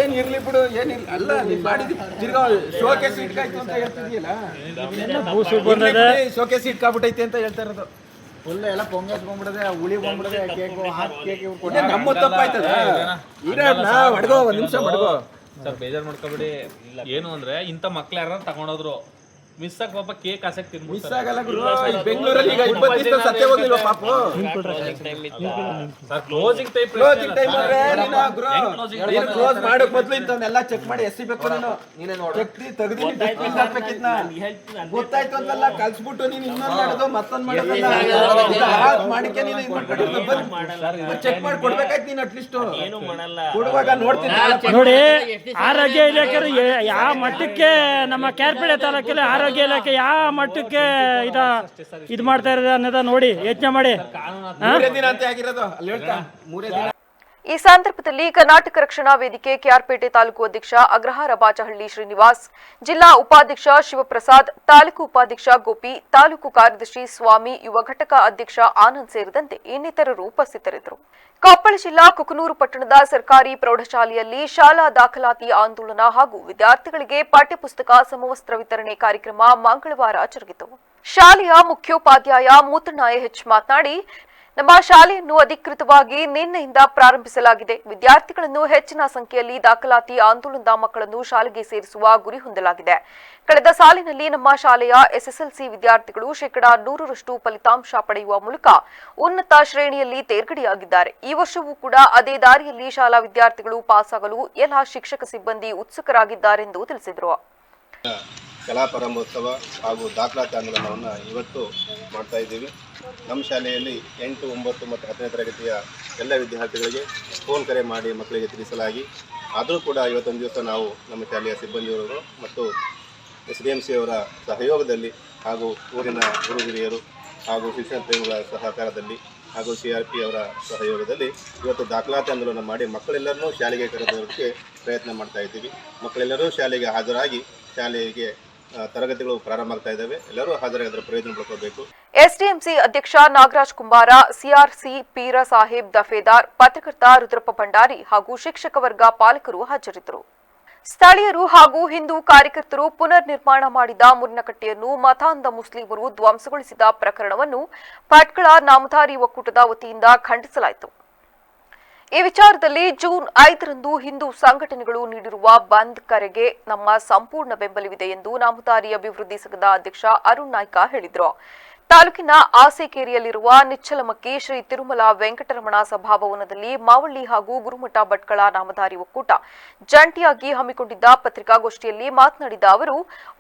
ಏನ್ ಇರ್ಲಿ ಬಿಡು, ಏನಿಲ್ಲ. ಅಲ್ಲ, ನೀನ್ ಮಾಡಿದ್ ತಿರ್ಗಾ ಶೋಕೆ ಸೀಟ್ ಕಾಯ್ತು ಅಂತ ಹೇಳ್ತಿದ್ಯಲ್ಲ, ಶೋಕೆ ಸೀಟ್ ಕಾಬಿಟ್ಟೈತೆ ಅಂತ ಹೇಳ್ತಾ ಇರೋದು. ಫುಲ್ ಎಲ್ಲ ಪೊಂಗಸ್ಕೊಂಡ್ಬಿಡದೆ, ಹುಳಿ ಬಂದ್ಬಿಡದೆ, ಕೇಕು ಹಾಕಿ ಕೇಕ್ ನಮ್ಮ ತಪ್ಪಾಯ್ತದ. ಒಂದ್ ನಿಮಿಷ ಮಡ್ಗೋ ಸರ್, ಬೇಜಾರು ಮಾಡ್ಕೊಬೇಡಿ. ಏನು ಅಂದ್ರೆ ಇಂಥ ಮಕ್ಳು ಯಾರು ತಗೊಂಡೋದ್ರು, ಮಿಸ್ ಆಗಿ ಪಾಪ ಕೇಕ್ ಆಸಕ್ತಿ ಮಿಸ್ ಆಗಲ್ಲ ಗುರು. ಈ ಬೆಂಗಳೂರಲ್ಲಿ ಈಗ 20 ದಿವಸ ಸತ್ಯ ಹೋಗಿಲ್ವ ಪಾಪ. ಸರ್ ಕ್ಲೋಸಿಂಗ್ ಟೈಮ್ ಅಂದ್ರೆ ನೀನು ಗುರು ನೀನು ಕ್ಲೋಸ್ ಮಾಡೋಕ್ ಮೊದಲು ಇಂಥವನ್ನೆಲ್ಲ ಚೆಕ್ ಮಾಡಿ ಎಸಿಬೇಕು. ನೀನು ಚೆಕ್ ತೆಗೆದು ಗೊತ್ತಾಯ್ತು ಅಂತಲ್ಲ ಕಲ್ಸ್ಬಿಟ್ಟು ನೀನು ಇನ್ನೊಂದು ಮಾಡೋದು ಮತ್ತೊಂದು ಮಾಡೋದಲ್ಲ ಮಾಡಿಕೆ ನೀನು ಚೆಕ್ ಮಾಡಿ ಕೊಡ್ಬೇಕಾಯ್ತು. ನೀನು ಅಟ್ಲೀಸ್ಟ್ ಕೊಡುವಾಗ ನೋಡ್ತೀನಿ ನೋಡಿ. ಆರೋಗ್ಯ ಇಲಾಖೆ ಯಾವ ಮಟ್ಟಕ್ಕೆ ನಮ್ಮ ಕ್ಯಾರ್ಪೇಟೆ ತಾಲೂಕಲ್ಲಿ ಆರೋಗ್ಯ ಇಲಾಖೆ ಯಾವ ಮಟ್ಟಕ್ಕೆ ಇದು ಮಾಡ್ತಾ ಇರೋದು ಅನ್ನೋದ ನೋಡಿ ಯೋಚನೆ ಮಾಡಿ. ಈ ಸಂದರ್ಭದಲ್ಲಿ ಕರ್ನಾಟಕ ರಕ್ಷಣಾ ವೇದಿಕೆ ಕೆಆರ್ಪೇಟೆ ತಾಲೂಕು ಅಧ್ಯಕ್ಷ ಅಗ್ರಹಾರ ಬಾಚಹಳ್ಳಿ ಶ್ರೀನಿವಾಸ್, ಜಿಲ್ಲಾ ಉಪಾಧ್ಯಕ್ಷ ಶಿವಪ್ರಸಾದ್, ತಾಲೂಕು ಉಪಾಧ್ಯಕ್ಷ ಗೋಪಿ, ತಾಲೂಕು ಕಾರ್ಯದರ್ಶಿ ಸ್ವಾಮಿ, ಯುವ ಘಟಕ ಅಧ್ಯಕ್ಷ ಆನಂದ್ ಸೇರಿದಂತೆ ಇನ್ನಿತರರು ಉಪಸ್ಥಿತರಿದ್ದರು. ಕೊಪ್ಪಳ ಜಿಲ್ಲಾ ಕುಕನೂರು ಪಟ್ಟಣದ ಸರ್ಕಾರಿ ಪ್ರೌಢಶಾಲೆಯಲ್ಲಿ ಶಾಲಾ ದಾಖಲಾತಿ ಆಂದೋಲನ ಹಾಗೂ ವಿದ್ಯಾರ್ಥಿಗಳಿಗೆ ಪಾಠ್ಯಪುಸ್ತಕ ಸಮವಸ್ತ್ರ ವಿತರಣೆ ಕಾರ್ಯಕ್ರಮ ಮಂಗಳವಾರ ಜರುಗಿತು. ಶಾಲೆಯ ಮುಖ್ಯೋಪಾಧ್ಯಾಯ ಮುತ್ತಣ್ಣ ಎಚ್ ಮಾತನಾಡಿ, ನಮ್ಮ ಶಾಲೆಯನ್ನು ಅಧಿಕೃತವಾಗಿ ನಿನ್ನೆಯಿಂದ ಪ್ರಾರಂಭಿಸಲಾಗಿದೆ. ವಿದ್ಯಾರ್ಥಿಗಳನ್ನು ಹೆಚ್ಚಿನ ಸಂಖ್ಯೆಯಲ್ಲಿ ದಾಖಲಾತಿ ಆಂದೋಲನದ ಮಕ್ಕಳನ್ನು ಶಾಲೆಗೆ ಸೇರಿಸುವ ಗುರಿ ಹೊಂದಲಾಗಿದೆ. ಕಳೆದ ಸಾಲಿನಲ್ಲಿ ನಮ್ಮ ಶಾಲೆಯ ಎಸ್ಎಸ್ಎಲ್ಸಿ ವಿದ್ಯಾರ್ಥಿಗಳು 100% ಫಲಿತಾಂಶ ಪಡೆಯುವ ಮೂಲಕ ಉನ್ನತ ಶ್ರೇಣಿಯಲ್ಲಿ ತೇರ್ಗಡೆಯಾಗಿದ್ದಾರೆ. ಈ ವರ್ಷವೂ ಕೂಡ ಅದೇ ದಾರಿಯಲ್ಲಿ ಶಾಲಾ ವಿದ್ಯಾರ್ಥಿಗಳು ಪಾಸಾಗಲು ಎಲ್ಲ ಶಿಕ್ಷಕ ಸಿಬ್ಬಂದಿ ಉತ್ಸುಕರಾಗಿದ್ದಾರೆಂದು ತಿಳಿಸಿದರು. ಕಲಾ ಪ್ರಾರಂಭೋತ್ಸವ ಹಾಗೂ ದಾಖಲಾತಿ ಆಂದೋಲನವನ್ನು ಇವತ್ತು ಮಾಡ್ತಾ ಇದ್ದೀವಿ. ನಮ್ಮ ಶಾಲೆಯಲ್ಲಿ 8, 9 ಮತ್ತು 10ನೇ ತರಗತಿಯ ಎಲ್ಲ ವಿದ್ಯಾರ್ಥಿಗಳಿಗೆ ಫೋನ್ ಕರೆ ಮಾಡಿ ಮಕ್ಕಳಿಗೆ ತಿಳಿಸಲಾಗಿ, ಆದರೂ ಕೂಡ ಇವತ್ತೊಂದು ದಿವಸ ನಾವು ನಮ್ಮ ಶಾಲೆಯ ಸಿಬ್ಬಂದಿಯವರು ಮತ್ತು SDMC ಅವರ ಸಹಯೋಗದಲ್ಲಿ ಹಾಗೂ ಊರಿನ ಗುರು ಹಿರಿಯರು ಹಾಗೂ ಶಿಕ್ಷಣ ಪ್ರೇಮಿಗಳ ಸಹಕಾರದಲ್ಲಿ ಹಾಗೂ CRP ಅವರ ಸಹಯೋಗದಲ್ಲಿ ಇವತ್ತು ದಾಖಲಾತಿ ಆಂದೋಲನ ಮಾಡಿ ಮಕ್ಕಳೆಲ್ಲರನ್ನೂ ಶಾಲೆಗೆ ಕರೆದೋದಕ್ಕೆ ಪ್ರಯತ್ನ ಮಾಡ್ತಾ ಇದ್ದೀವಿ. ಮಕ್ಕಳೆಲ್ಲರೂ ಶಾಲೆಗೆ ಹಾಜರಾಗಿ ಶಾಲೆಗೆ ತರಗತಿಗಳು ಪ್ರಾರಂಭ ಆಗ್ತಾ ಇದ್ದಾವೆ. ಎಲ್ಲರೂ ಹಾಜರಾಗಿ ಅದರ ಪ್ರಯೋಜನ ಪಡ್ಕೋಬೇಕು. ಎಸ್ಡಿಎಂಸಿ ಅಧ್ಯಕ್ಷ ನಾಗರಾಜ್ ಕುಂಬಾರ, CRC ಪೀರ ಸಾಹೇಬ್ ದಫೇದಾರ್, ಪತ್ರಕರ್ತ ರುದ್ರಪ್ಪ ಭಂಡಾರಿ ಹಾಗೂ ಶಿಕ್ಷಕ ವರ್ಗ ಪಾಲಕರು ಹಾಜರಿದ್ದರು. ಸ್ಥಳೀಯರು ಹಾಗೂ ಹಿಂದೂ ಕಾರ್ಯಕರ್ತರು ಪುನರ್ ನಿರ್ಮಾಣ ಮಾಡಿದ ಮುರಿನಕಟ್ಟೆಯನ್ನು ಮತಾಂಧ ಮುಸ್ಲಿಮರು ಧ್ವಂಸಗೊಳಿಸಿದ ಪ್ರಕರಣವನ್ನು ಭಟ್ಕಳ ನಾಮಧಾರಿ ಒಕ್ಕೂಟದ ವತಿಯಿಂದ ಖಂಡಿಸಲಾಯಿತು. ಈ ವಿಚಾರದಲ್ಲಿ ಜೂನ್ 5ರಂದು ಹಿಂದೂ ಸಂಘಟನೆಗಳು ನೀಡಿರುವ ಬಂದ್ ಕರೆಗೆ ನಮ್ಮ ಸಂಪೂರ್ಣ ಬೆಂಬಲವಿದೆ ಎಂದು ನಾಮಧಾರಿ ಅಭಿವೃದ್ಧಿ ಸಂಘದ ಅಧ್ಯಕ್ಷ ಅರುಣ್ ನಾಯ್ಕ ಹೇಳಿದರು. ತಾಲೂಕಿನ ಆಸೇಕೇರಿಯಲ್ಲಿರುವ ನಿಚ್ಚಲಮಕ್ಕಿ ಶ್ರೀ ತಿರುಮಲ ವೆಂಕಟರಮಣ ಸಭಾಭವನದಲ್ಲಿ ಮಾವಳ್ಳಿ ಹಾಗೂ ಗುರುಮಠ ಭಟ್ಕಳ ನಾಮಧಾರಿ ಒಕ್ಕೂಟ ಜಂಟಿಯಾಗಿ ಹಮ್ಮಿಕೊಂಡಿದ್ದ ಪತ್ರಿಕಾಗೋಷ್ಠಿಯಲ್ಲಿ ಮಾತನಾಡಿದ ಅವರು,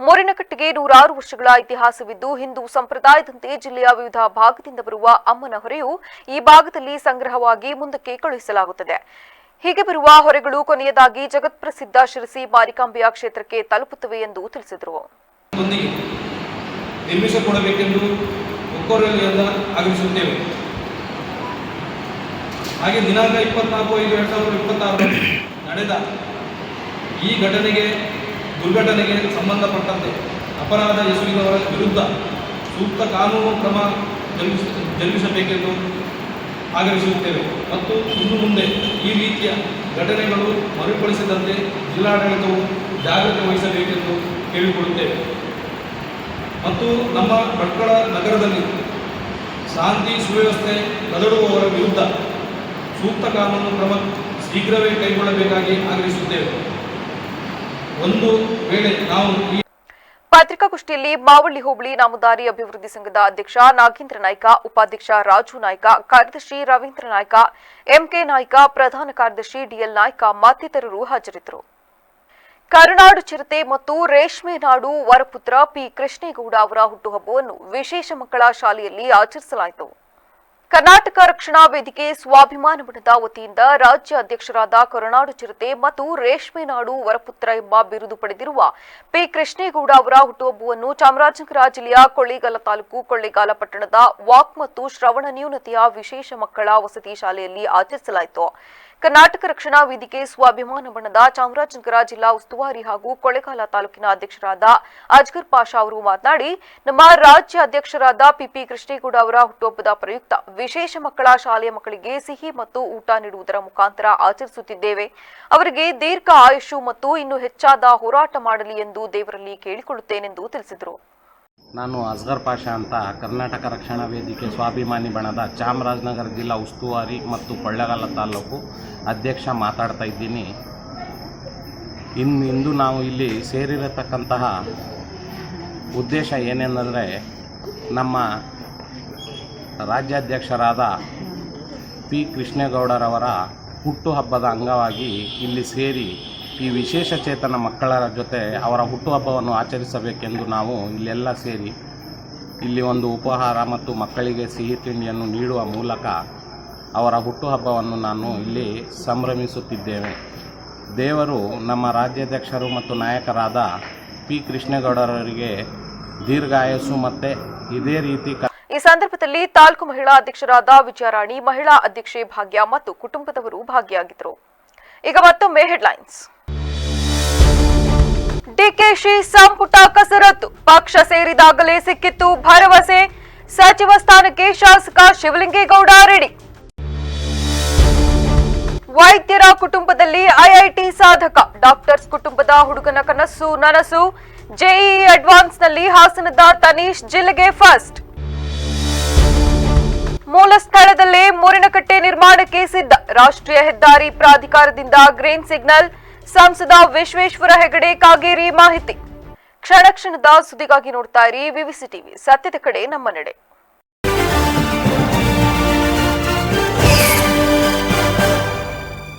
ಮೊರಿನಕಟ್ಟೆಗೆ 106 ವರ್ಷಗಳ ಇತಿಹಾಸವಿದ್ದು ಹಿಂದೂ ಸಂಪ್ರದಾಯದಂತೆ ಜಿಲ್ಲೆಯ ವಿವಿಧ ಭಾಗದಿಂದ ಬರುವ ಅಮ್ಮನ ಹೊರೆಯು ಈ ಭಾಗದಲ್ಲಿ ಸಂಗ್ರಹವಾಗಿ ಮುಂದಕ್ಕೆ ಕಳುಹಿಸಲಾಗುತ್ತದೆ. ಹೀಗೆ ಬರುವ ಹೊರೆಗಳು ಕೊನೆಯದಾಗಿ ಜಗತ್ಪ್ರಸಿದ್ಧ ಶಿರಸಿ ಮಾರಿಕಾಂಬೆಯ ಕ್ಷೇತ್ರಕ್ಕೆ ತಲುಪುತ್ತವೆ ಎಂದು ತಿಳಿಸಿದರು. ನಿರ್ಮಿಸಿಕೊಡಬೇಕೆಂದು ಒಕ್ಕೊರಲಿಯಿಂದ ಆಗ್ರಹಿಸುತ್ತೇವೆ. ಹಾಗೆ ದಿನಾಂಕ 24/5/2026 ನಡೆದ ಈ ದುರ್ಘಟನೆಗೆ ಸಂಬಂಧಪಟ್ಟಂತೆ ಅಪರಾಧ ಎಸಗಿದವರ ವಿರುದ್ಧ ಸೂಕ್ತ ಕಾನೂನು ಕ್ರಮ ಜರುಗಿಸಬೇಕೆಂದು ಆಗ್ರಹಿಸುತ್ತೇವೆ ಮತ್ತು ಇನ್ನು ಮುಂದೆ ಈ ರೀತಿಯ ಘಟನೆಗಳು ಮರುಕಳಿಸದಂತೆ ಜಿಲ್ಲಾಡಳಿತವು ಜಾಗ್ರತೆ ವಹಿಸಬೇಕೆಂದು ಕೇಳಿಕೊಳ್ಳುತ್ತೇವೆ ಮತ್ತು ನಮ್ಮ ಭಟ್ಕಳ ನಗರದಲ್ಲಿ ಶಾಂತಿ ಸುವ್ಯವಸ್ಥೆ ಕದಡುವವರ ವಿರುದ್ಧ ಸೂಕ್ತ ಕಾನೂನು ಕ್ರಮ ಶೀಘ್ರವೇ ಕೈಗೊಳ್ಳಬೇಕಾಗಿ ಆಗ್ರಹಿಸುತ್ತೇವೆ. ಒಂದು ವೇಳೆ ನಾವು ಪತ್ರಿಕಾಗೋಷ್ಠಿಯಲ್ಲಿ ಮಾವಳ್ಳಿ ಹೋಬಳಿ ನಾಮಧಾರಿ ಅಭಿವೃದ್ಧಿ ಸಂಘದ ಅಧ್ಯಕ್ಷ ನಾಗೇಂದ್ರ ನಾಯ್ಕ, ಉಪಾಧ್ಯಕ್ಷ ರಾಜು ನಾಯ್ಕ, ಕಾರ್ಯದರ್ಶಿ ರವೀಂದ್ರ ನಾಯ್ಕ, MK ನಾಯ್ಕ, ಪ್ರಧಾನ ಕಾರ್ಯದರ್ಶಿ DL ನಾಯ್ಕ ಮತ್ತಿತರರು ಹಾಜರಿದ್ದರು. ಕರುನಾಡು ಚಿರತೆ ಮತ್ತು ರೇಷ್ಮೆ ನಾಡು ವರಪುತ್ರ P ಕೃಷ್ಣೇಗೌಡ ಅವರ ಹುಟ್ಟುಹಬ್ಬವನ್ನು ವಿಶೇಷ ಮಕ್ಕಳ ಶಾಲೆಯಲ್ಲಿ ಆಚರಿಸಲಾಯಿತು. ಕರ್ನಾಟಕ ರಕ್ಷಣಾ ವೇದಿಕೆ ಸ್ವಾಭಿಮಾನ ಬಣದ ವತಿಯಿಂದ ರಾಜ್ಯ ಅಧ್ಯಕ್ಷರಾದ ಕರುನಾಡು ಚಿರತೆ ಮತ್ತು ರೇಷ್ಮೆ ನಾಡು ವರಪುತ್ರ ಎಂಬ ಬಿರುದು ಪಡೆದಿರುವ P ಕೃಷ್ಣೇಗೌಡ ಅವರ ಹುಟ್ಟುಹಬ್ಬವನ್ನು ಚಾಮರಾಜನಗರ ಜಿಲ್ಲೆಯ ಕೊಳ್ಳೇಗಾಲ ತಾಲೂಕು ಕೊಳ್ಳೇಗಾಲ ಪಟ್ಟಣದ ವಾಕ್ ಮತ್ತು ಶ್ರವಣ ನ್ಯೂನತೆಯ ವಿಶೇಷ ಮಕ್ಕಳ ವಸತಿ ಶಾಲೆಯಲ್ಲಿ ಆಚರಿಸಲಾಯಿತು. ಕರ್ನಾಟಕ ರಕ್ಷಣಾ ವೇದಿಕೆ ಸ್ವಾಭಿಮಾನ ಬಣದ ಚಾಮರಾಜನಗರ ಜಿಲ್ಲಾ ಉಸ್ತುವಾರಿ ಹಾಗೂ ಕೊಳ್ಳೇಗಾಲ ತಾಲೂಕಿನ ಅಧ್ಯಕ್ಷರಾದ ಅಜ್ಗರ್ ಪಾಷಾ ಅವರು ಮಾತನಾಡಿ, ನಮ್ಮ ರಾಜ್ಯ ಅಧ್ಯಕ್ಷರಾದ PP ಕೃಷ್ಣೇಗೌಡ ಅವರ ಹುಟ್ಟುಹಬ್ಬದ ಪ್ರಯುಕ್ತ ವಿಶೇಷ ಮಕ್ಕಳ ಶಾಲೆಯ ಮಕ್ಕಳಿಗೆ ಸಿಹಿ ಮತ್ತು ಊಟ ನೀಡುವುದರ ಮುಖಾಂತರ ಆಚರಿಸುತ್ತಿದ್ದೇವೆ. ಅವರಿಗೆ ದೀರ್ಘ ಆಯುಷು ಮತ್ತು ಇನ್ನೂ ಹೆಚ್ಚಾದ ಹೋರಾಟ ಮಾಡಲಿ ಎಂದು ದೇವರಲ್ಲಿ ಕೇಳಿಕೊಳ್ಳುತ್ತೇನೆಂದು ತಿಳಿಸಿದರು. ನಾನು ಅಸ್ಗರ್ ಪಾಷಾ ಅಂತ ಕರ್ನಾಟಕ ರಕ್ಷಣಾ ವೇದಿಕೆ ಸ್ವಾಭಿಮಾನಿ ಬಣದ ಚಾಮರಾಜನಗರ ಜಿಲ್ಲಾ ಉಸ್ತುವಾರಿ ಮತ್ತು ಕೊಳ್ಳೇಗಾಲ ತಾಲೂಕು ಅಧ್ಯಕ್ಷ ಮಾತಾಡ್ತಾ ಇದ್ದೀನಿ. ಇಂದು ನಾವು ಇಲ್ಲಿ ಸೇರಿರತಕ್ಕಂತಹ ಉದ್ದೇಶ ಏನೆಂದರೆ ನಮ್ಮ ರಾಜ್ಯಾಧ್ಯಕ್ಷರಾದ ಪಿ ಕೃಷ್ಣೇಗೌಡರವರ ಹುಟ್ಟುಹಬ್ಬದ ಅಂಗವಾಗಿ ಇಲ್ಲಿ ಸೇರಿ ಈ ವಿಶೇಷ ಚೇತನ ಮಕ್ಕಳ ಜೊತೆ ಅವರ ಹುಟ್ಟುಹಬ್ಬವನ್ನು ಆಚರಿಸಬೇಕೆಂದು ನಾವು ಇಲ್ಲೆಲ್ಲ ಸೇರಿ ಇಲ್ಲಿ ಒಂದು ಉಪಹಾರ ಮತ್ತು ಮಕ್ಕಳಿಗೆ ಸಿಹಿ ತಿಂಡಿಯನ್ನು ನೀಡುವ ಮೂಲಕ ಅವರ ಹುಟ್ಟುಹಬ್ಬವನ್ನು ನಾನು ಇಲ್ಲಿ ಸಂಭ್ರಮಿಸುತ್ತಿದ್ದೇವೆ. ದೇವರು ನಮ್ಮ ರಾಜ್ಯಾಧ್ಯಕ್ಷರು ಮತ್ತು ನಾಯಕರಾದ ಪಿ ಕೃಷ್ಣೇಗೌಡರವರಿಗೆ ದೀರ್ಘಾಯಸ್ಸು ಮತ್ತು ಇದೇ ರೀತಿ ಈ ಸಂದರ್ಭದಲ್ಲಿ ತಾಲೂಕು ಮಹಿಳಾ ಅಧ್ಯಕ್ಷರಾದ ವಿಜಯರಾಣಿ, ಮಹಿಳಾ ಅಧ್ಯಕ್ಷೆ ಭಾಗ್ಯ ಮತ್ತು ಕುಟುಂಬದವರು ಭಾಗಿಯಾಗಿದ್ದರು. ಈಗ ಮತ್ತೊಮ್ಮೆ ಹೆಡ್ಲೈನ್ಸ್. ಡಿಕೆಶಿ ಸಂಪುಟ ಕಸರತ್ತು, ಪಕ್ಷ ಸೇರಿದಾಗಲೇ ಸಿಕ್ಕಿತ್ತು ಭರವಸೆ, ಸಚಿವ ಸ್ಥಾನಕ್ಕೆ ಶಾಸಕ ಶಿವಲಿಂಗೇಗೌಡ ರೆಡಿ. ವೈದ್ಯರ ಕುಟುಂಬದಲ್ಲಿ ಐಐಟಿ ಸಾಧಕ, ಡಾಕ್ಟರ್ಸ್ ಕುಟುಂಬದ ಹುಡುಗನ ಕನಸು ನನಸು, ಜೆಇಇ ಅಡ್ವಾನ್ಸ್ನಲ್ಲಿ ಹಾಸನದ ತನೀಶ್ ಜಿಲ್ಲೆಗೆ ಫಸ್ಟ್. ಮೂಲ ಸ್ಥಳದಲ್ಲೇ ಮೋರಿನಕಟ್ಟೆ ನಿರ್ಮಾಣಕ್ಕೆ ಸಿದ್ಧ, ರಾಷ್ಟ್ರೀಯ ಹೆದ್ದಾರಿ ಪ್ರಾಧಿಕಾರದಿಂದ ಗ್ರೀನ್ ಸಿಗ್ನಲ್, ಸಂಸದ ವಿಶ್ವೇಶ್ವರ ಹೆಗಡೆ ಕಾಗೇರಿ ಮಾಹಿತಿ. ಕ್ಷಣ ಕ್ಷಣದ ಸುದ್ದಿಗಾಗಿ ನೋಡ್ತಾ ಇರಿ ವಿವಿಸಿ ಟಿವಿ, ಸತ್ಯದ ಕಡೆ ನಮ್ಮ ನಡೆ.